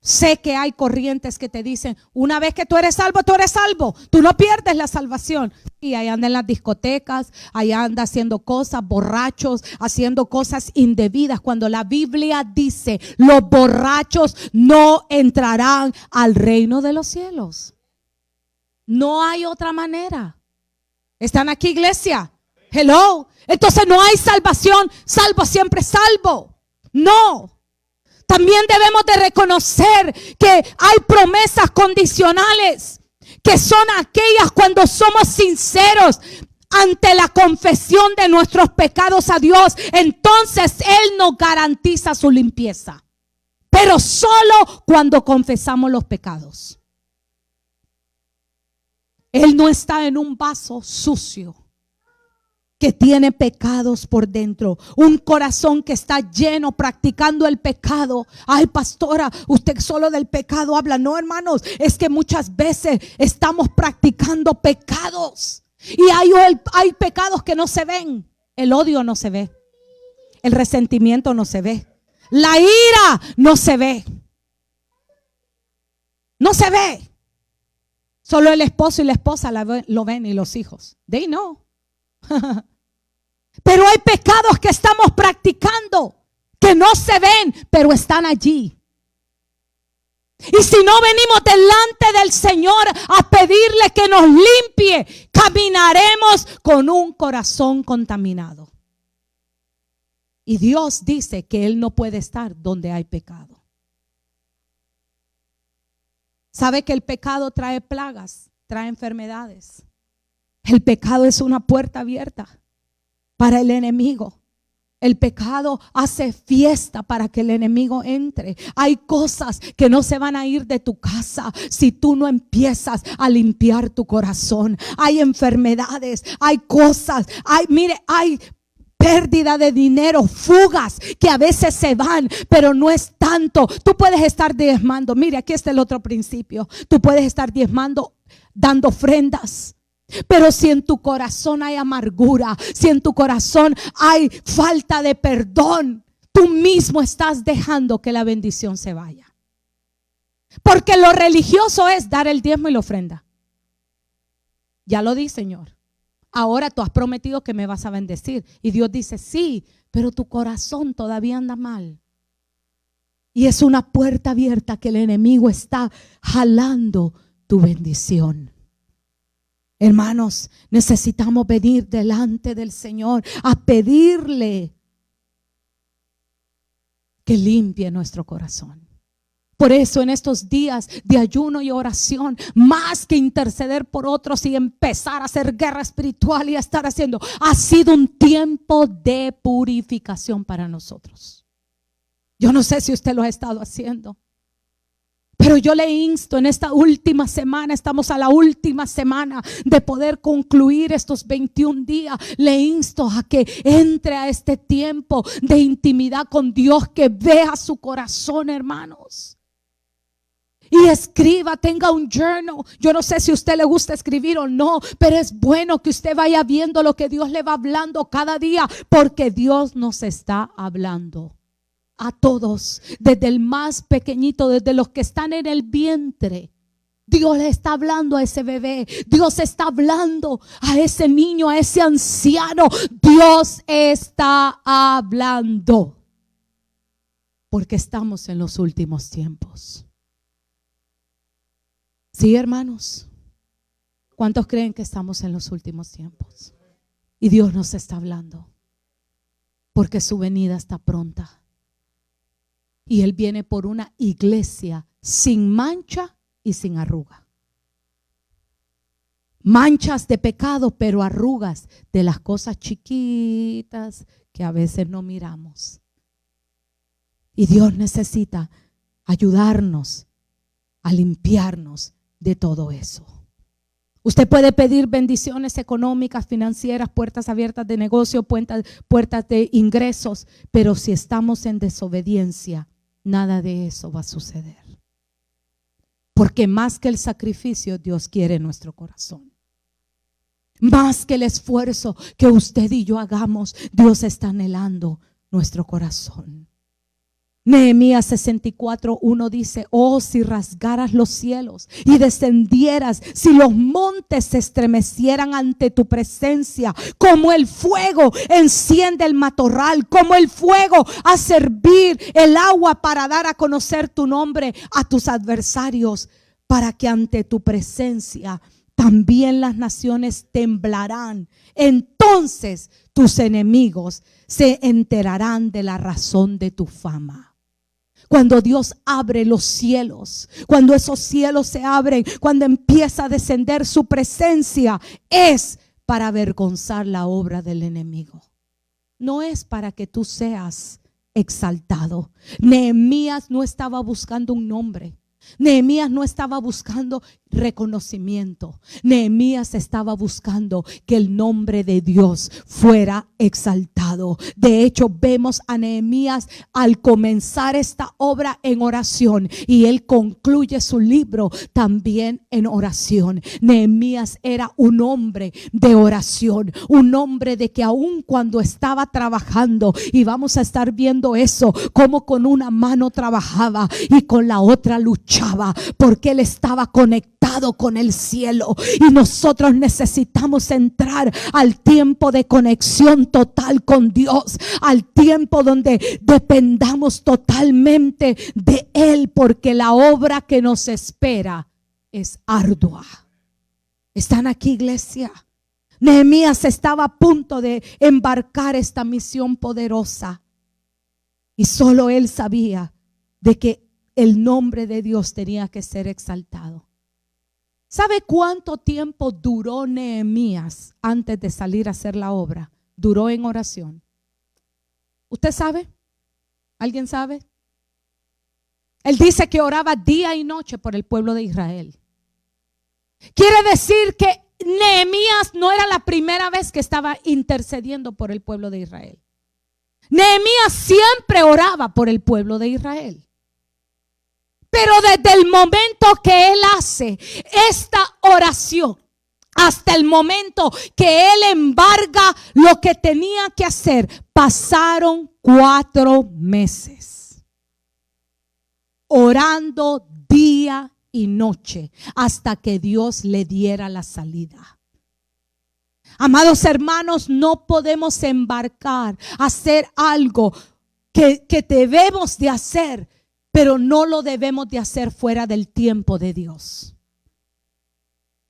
Sé que hay corrientes que te dicen, una vez que tú eres salvo, tú no pierdes la salvación. Y ahí anda en las discotecas, ahí anda haciendo cosas, borrachos, haciendo cosas indebidas, cuando la Biblia dice, los borrachos no entrarán al reino de los cielos. No hay otra manera. ¿Están aquí, iglesia? Hello. Entonces no hay salvación, salvo siempre salvo. No. También debemos de reconocer que hay promesas condicionales, que son aquellas cuando somos sinceros ante la confesión de nuestros pecados a Dios. Entonces Él nos garantiza su limpieza. pero solo cuando confesamos los pecados. Él no está en un vaso sucio que tiene pecados por dentro, un corazón que está lleno practicando el pecado. Ay, pastora, usted solo del pecado habla. No, hermanos, es que muchas veces estamos practicando pecados y hay pecados que no se ven. El odio no se ve, el resentimiento no se ve, la ira no se ve, no se ve. Solo el esposo y la esposa lo ven, y los hijos. They know. Pero hay pecados que estamos practicando que no se ven, pero están allí. Y si no venimos delante del Señor a pedirle que nos limpie, caminaremos con un corazón contaminado. Y Dios dice que Él no puede estar donde hay pecado. ¿Sabe que el pecado trae plagas, trae enfermedades? El pecado es una puerta abierta para el enemigo. El pecado hace fiesta para que el enemigo entre. Hay cosas que no se van a ir de tu casa si tú no empiezas a limpiar tu corazón. Hay enfermedades, hay cosas, hay pérdida de dinero, fugas que a veces se van, pero no es tanto. Tú puedes estar diezmando. Mire, aquí está el otro principio. Tú puedes estar diezmando, dando ofrendas. Pero si en tu corazón hay amargura, si en tu corazón hay falta de perdón, tú mismo estás dejando que la bendición se vaya. Porque lo religioso es dar el diezmo y la ofrenda. Ya lo di, Señor. Ahora tú has prometido que me vas a bendecir. Y Dios dice, sí, pero tu corazón todavía anda mal. Y es una puerta abierta que el enemigo está jalando tu bendición. Hermanos, necesitamos venir delante del Señor a pedirle que limpie nuestro corazón. Por eso en estos días de ayuno y oración, más que interceder por otros y empezar a hacer guerra espiritual y a estar haciendo, ha sido un tiempo de purificación para nosotros. Yo no sé si usted lo ha estado haciendo, pero yo le insto en esta última semana, estamos a la última semana de poder concluir estos 21 días. Le insto a que entre a este tiempo de intimidad con Dios, que vea su corazón, hermanos. Y escriba, tenga un journal. Yo no sé si a usted le gusta escribir o no, pero es bueno que usted vaya viendo lo que Dios le va hablando cada día, porque Dios nos está hablando a todos, desde el más pequeñito, desde los que están en el vientre. Dios le está hablando a ese bebé, Dios está hablando a ese niño, a ese anciano. Dios está hablando, porque estamos en los últimos tiempos. Sí, hermanos, ¿cuántos creen que estamos en los últimos tiempos? Y Dios nos está hablando, porque su venida está pronta. Y Él viene por una iglesia sin mancha y sin arruga. Manchas de pecado, pero arrugas de las cosas chiquitas que a veces no miramos. Y Dios necesita ayudarnos a limpiarnos de todo eso. Usted puede pedir bendiciones económicas, financieras, puertas abiertas de negocio, puertas de ingresos, pero si estamos en desobediencia, nada de eso va a suceder. Porque más que el sacrificio, Dios quiere nuestro corazón. Más que el esfuerzo que usted y yo hagamos, Dios está anhelando nuestro corazón. Nehemías 64:1 dice: oh, si rasgaras los cielos y descendieras, si los montes se estremecieran ante tu presencia, como el fuego enciende el matorral, como el fuego hace hervir el agua para dar a conocer tu nombre a tus adversarios, para que ante tu presencia también las naciones temblarán. Entonces tus enemigos se enterarán de la razón de tu fama. Cuando Dios abre los cielos, cuando esos cielos se abren, cuando empieza a descender su presencia, es para avergonzar la obra del enemigo. No es para que tú seas exaltado. Nehemías no estaba buscando un nombre. Nehemías no estaba buscando reconocimiento. Nehemías estaba buscando que el nombre de Dios fuera exaltado. De hecho, vemos a Nehemías al comenzar esta obra en oración, y él concluye su libro también en oración. Nehemías era un hombre de oración, un hombre de que aun cuando estaba trabajando, y vamos a estar viendo eso, como con una mano trabajaba y con la otra luchaba, porque él estaba conectado con el cielo. Y nosotros necesitamos entrar al tiempo de conexión total con Dios, al tiempo donde dependamos totalmente de Él, porque la obra que nos espera es ardua. ¿Están aquí, iglesia? Nehemías estaba a punto de embarcar esta misión poderosa, y solo él sabía de que el nombre de Dios tenía que ser exaltado. ¿Sabe cuánto tiempo duró Nehemías antes de salir a hacer la obra? Duró en oración. ¿Usted sabe? ¿Alguien sabe? Él dice que oraba día y noche por el pueblo de Israel. Quiere decir que Nehemías no era la primera vez que estaba intercediendo por el pueblo de Israel. Nehemías siempre oraba por el pueblo de Israel. Pero desde el momento que él hace esta oración hasta el momento que él embarga lo que tenía que hacer, pasaron 4 meses orando día y noche hasta que Dios le diera la salida. Amados hermanos, no podemos embarcar, hacer algo que debemos de hacer, pero no lo debemos de hacer fuera del tiempo de Dios.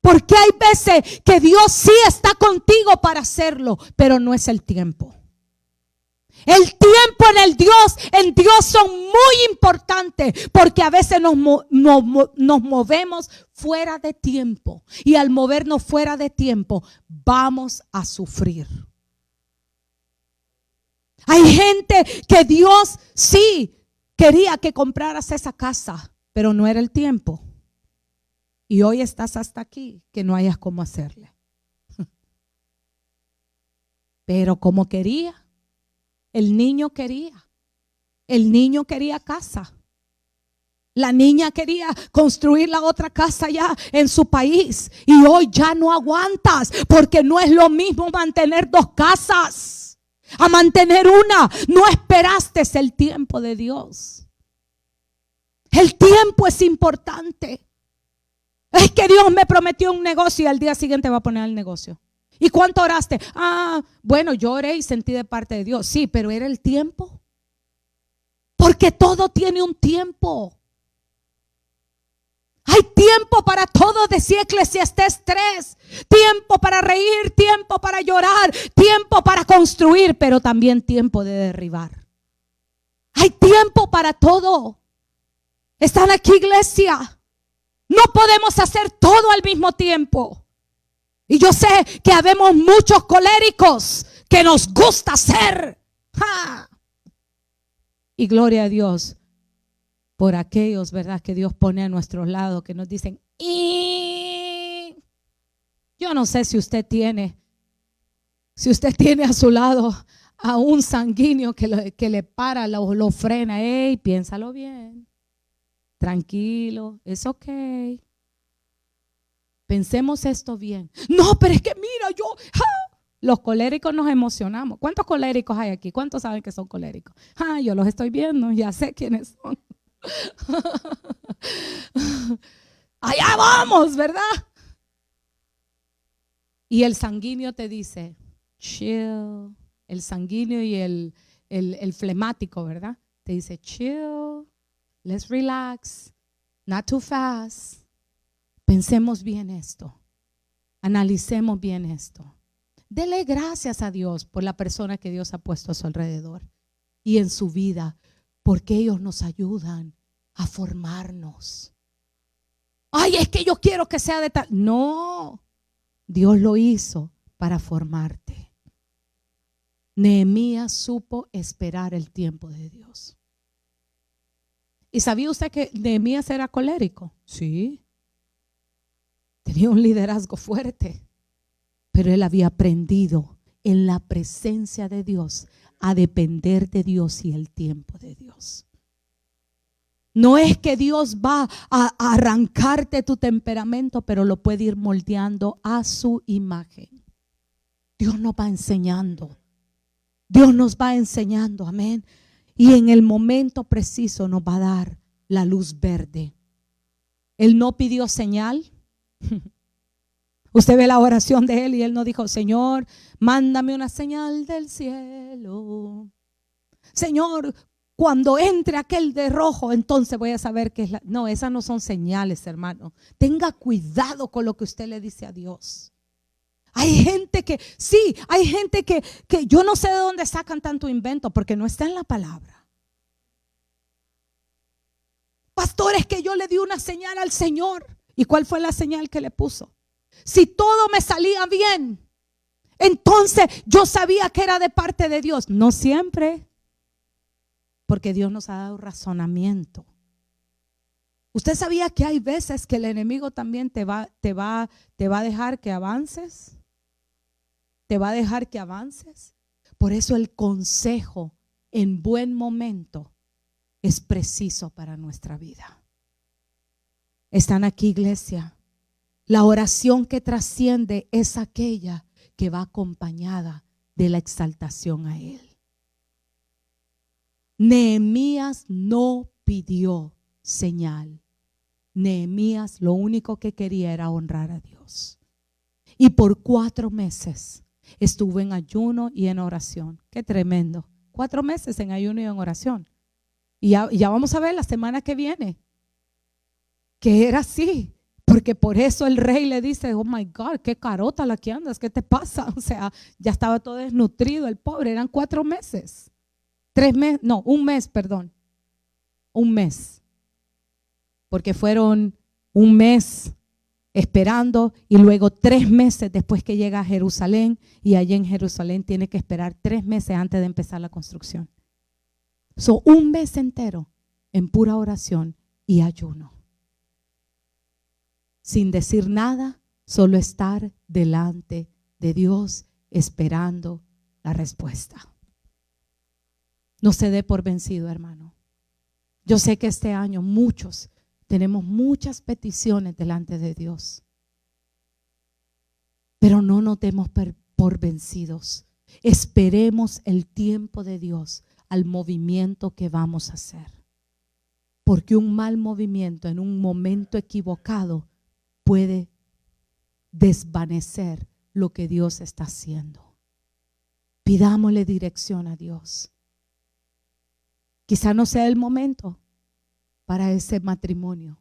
Porque hay veces que Dios sí está contigo para hacerlo, pero no es el tiempo. El tiempo en Dios son muy importantes, porque a veces nos movemos fuera de tiempo, y al movernos fuera de tiempo vamos a sufrir. Hay gente que Dios sí quería que compraras esa casa, pero no era el tiempo. Y hoy estás hasta aquí que no hayas cómo hacerle. Pero como quería, el niño quería casa. La niña quería construir la otra casa ya en su país, y hoy ya no aguantas, porque no es lo mismo mantener 2 casas a mantener una. No esperaste el tiempo de Dios. El tiempo es importante. Es que Dios me prometió un negocio y al día siguiente va a poner el negocio. ¿Y cuánto oraste? Bueno, yo oré y sentí de parte de Dios. Sí, pero era el tiempo. Porque todo tiene un tiempo. Hay tiempo para todo, decía Eclesiastés 3. Tiempo para reír, tiempo para llorar, tiempo para construir, pero también tiempo de derribar. Hay tiempo para todo. ¿Están aquí, iglesia? No podemos hacer todo al mismo tiempo. Y yo sé que habemos muchos coléricos que nos gusta hacer. ¡Ja! Y gloria a Dios por aquellos, ¿verdad?, que Dios pone a nuestro lado, que nos dicen, yo no sé si usted tiene a su lado a un sanguíneo que le para, lo frena. Piénsalo bien. Tranquilo, es ok. Pensemos esto bien. No, pero es que mira, los coléricos nos emocionamos. ¿Cuántos coléricos hay aquí? ¿Cuántos saben que son coléricos? Yo los estoy viendo, ya sé quiénes son. Allá vamos, ¿verdad? Y el sanguíneo te dice, chill. El sanguíneo y el flemático, ¿verdad? Te dice, chill, let's relax, not too fast. Pensemos bien esto. Analicemos bien esto. Dele gracias a Dios por la persona que Dios ha puesto a su alrededor y en su vida, porque ellos nos ayudan a formarnos. Es que yo quiero que sea de tal. No, Dios lo hizo para formarte. Nehemías supo esperar el tiempo de Dios. ¿Y sabía usted que Nehemías era colérico? Sí. Tenía un liderazgo fuerte, pero él había aprendido en la presencia de Dios a depender de Dios y el tiempo de Dios. No es que Dios va a arrancarte tu temperamento, pero lo puede ir moldeando a su imagen. Dios nos va enseñando. Dios nos va enseñando, amén. Y en el momento preciso nos va a dar la luz verde. Él no pidió señal. Usted ve la oración de él y él no dijo: Señor, mándame una señal del cielo. Señor, cuando entre aquel de rojo, entonces voy a saber que es la... No, esas no son señales, hermano. Tenga cuidado con lo que usted le dice a Dios. Hay gente que, sí, hay gente que yo no sé de dónde sacan tanto invento, porque no está en la palabra. Pastores, que yo le di una señal al Señor. ¿Y cuál fue la señal que le puso? Si todo me salía bien, entonces yo sabía que era de parte de Dios. No siempre, porque Dios nos ha dado razonamiento. ¿Usted sabía que hay veces que el enemigo también te va a dejar que avances? Te va a dejar que avances. Por eso el consejo en buen momento es preciso para nuestra vida. ¿Están aquí, iglesia? La oración que trasciende es aquella que va acompañada de la exaltación a Él. Nehemías no pidió señal. Nehemías lo único que quería era honrar a Dios. Y por 4 meses estuvo en ayuno y en oración. Qué tremendo. 4 meses en ayuno y en oración. Y ya vamos a ver la semana que viene que era así. Porque por eso el rey le dice: oh my God, qué carota la que andas, ¿qué te pasa? O sea, ya estaba todo desnutrido el pobre. Eran 4 meses. 3 meses, no, 1 mes, perdón. 1 mes. Porque fueron 1 mes esperando y luego 3 meses después que llega a Jerusalén, y allí en Jerusalén tiene que esperar 3 meses antes de empezar la construcción. 1 mes entero en pura oración y ayuno. Sin decir nada, solo estar delante de Dios esperando la respuesta. No se dé por vencido, hermano. Yo sé que este año muchos tenemos muchas peticiones delante de Dios, pero no nos demos por vencidos. Esperemos el tiempo de Dios al movimiento que vamos a hacer, porque un mal movimiento en un momento equivocado puede desvanecer lo que Dios está haciendo. Pidámosle dirección a Dios. Quizá no sea el momento para ese matrimonio.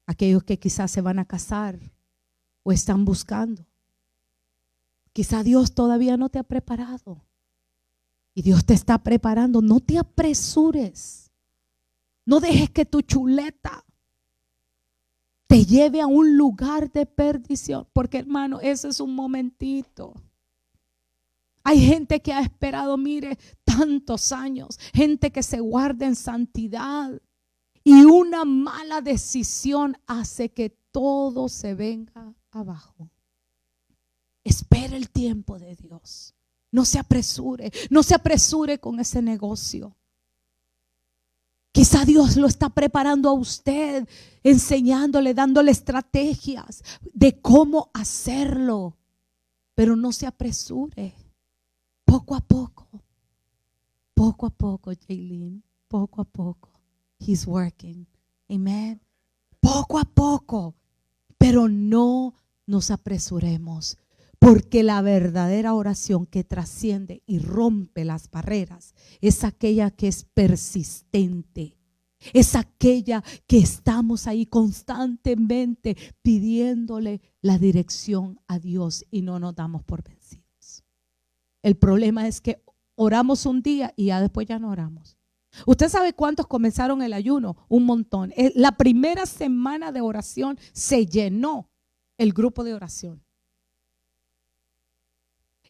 Aquellos que quizás se van a casar o están buscando. Quizá Dios todavía no te ha preparado. Y Dios te está preparando. No te apresures. No dejes que tu chuleta te lleve a un lugar de perdición. Porque, hermano, eso es un momentito. Hay gente que ha esperado, mire, tantos años. Gente que se guarda en santidad. Y una mala decisión hace que todo se venga abajo. Espera el tiempo de Dios. No se apresure. No se apresure con ese negocio. Quizá Dios lo está preparando a usted, enseñándole, dándole estrategias de cómo hacerlo. Pero no se apresure. Poco a poco, Jaylin, poco a poco. He's working. Amen. Poco a poco. Pero no nos apresuremos. Porque la verdadera oración que trasciende y rompe las barreras es aquella que es persistente. Es aquella que estamos ahí constantemente pidiéndole la dirección a Dios y no nos damos por vencidos. El problema es que oramos un día y ya después ya no oramos. ¿Usted sabe cuántos comenzaron el ayuno? Un montón. La primera semana de oración se llenó el grupo de oración.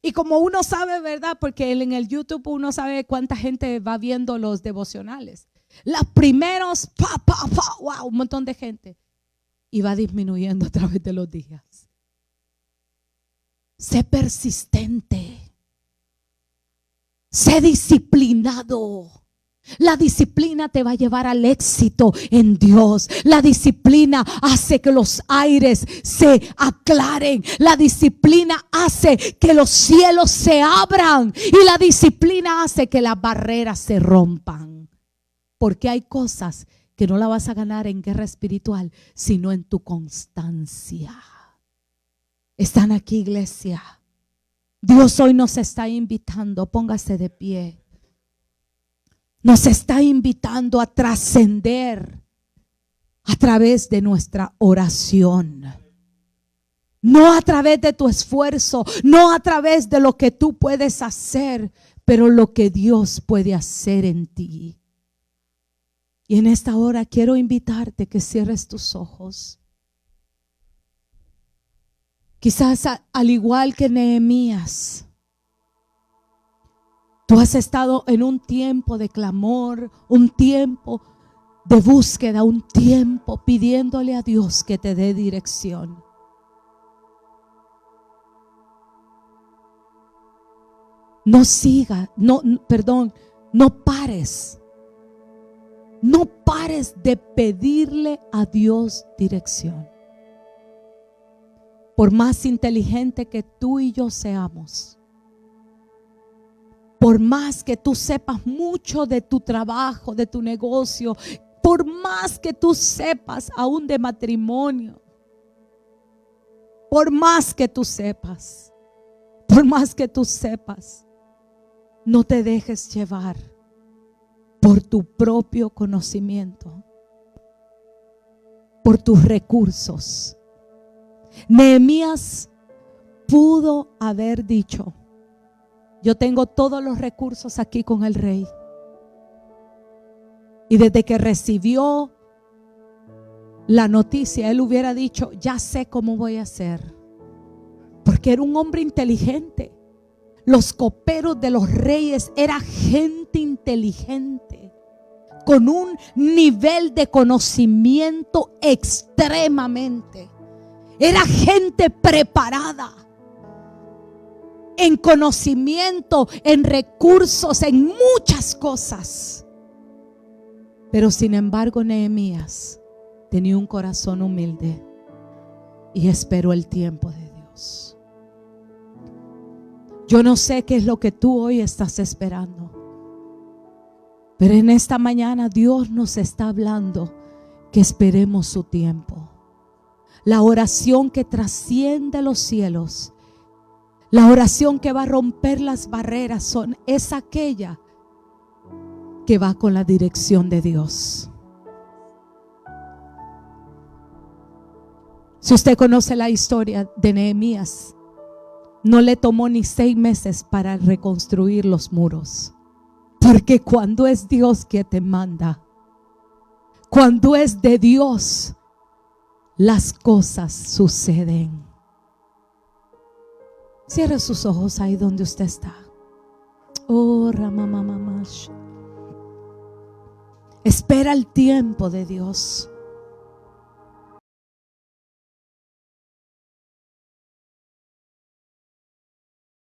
Y como uno sabe, ¿verdad? Porque en el YouTube uno sabe cuánta gente va viendo los devocionales. Los primeros, wow, un montón de gente. Y va disminuyendo a través de los días. Sé persistente. Sé disciplinado. La disciplina te va a llevar al éxito en Dios. La disciplina hace que los aires se aclaren. La disciplina hace que los cielos se abran. Y la disciplina hace que las barreras se rompan. Porque hay cosas que no la vas a ganar en guerra espiritual, sino en tu constancia. ¿Están aquí, iglesia? Dios hoy nos está invitando, póngase de pie. Nos está invitando a trascender a través de nuestra oración. No a través de tu esfuerzo, no a través de lo que tú puedes hacer, pero lo que Dios puede hacer en ti. Y en esta hora quiero invitarte que cierres tus ojos. Quizás al igual que Nehemías, tú has estado en un tiempo de clamor, un tiempo de búsqueda, un tiempo pidiéndole a Dios que te dé dirección. No pares. No pares de pedirle a Dios dirección. Por más inteligente que tú y yo seamos, por más que tú sepas mucho de tu trabajo, de tu negocio, por más que tú sepas aún de matrimonio, por más que tú sepas, no te dejes llevar por tu propio conocimiento, por tus recursos. Nehemías pudo haber dicho: yo tengo todos los recursos aquí con el rey. Y desde que recibió la noticia, él hubiera dicho: ya sé cómo voy a hacer. Porque era un hombre inteligente. Los coperos de los reyes era gente inteligente, con un nivel de conocimiento extremadamente. Era gente preparada en conocimiento, en recursos, en muchas cosas. Pero sin embargo, Nehemías tenía un corazón humilde y esperó el tiempo de Dios. Yo no sé qué es lo que tú hoy estás esperando, pero en esta mañana Dios nos está hablando que esperemos su tiempo. La oración que trasciende los cielos, la oración que va a romper las barreras, es aquella que va con la dirección de Dios. Si usted conoce la historia de Nehemías, no le tomó ni 6 meses para reconstruir los muros. Porque cuando es Dios que te manda, cuando es de Dios, las cosas suceden. Cierre sus ojos ahí donde usted está. Oh, Ramamamash. Espera el tiempo de Dios.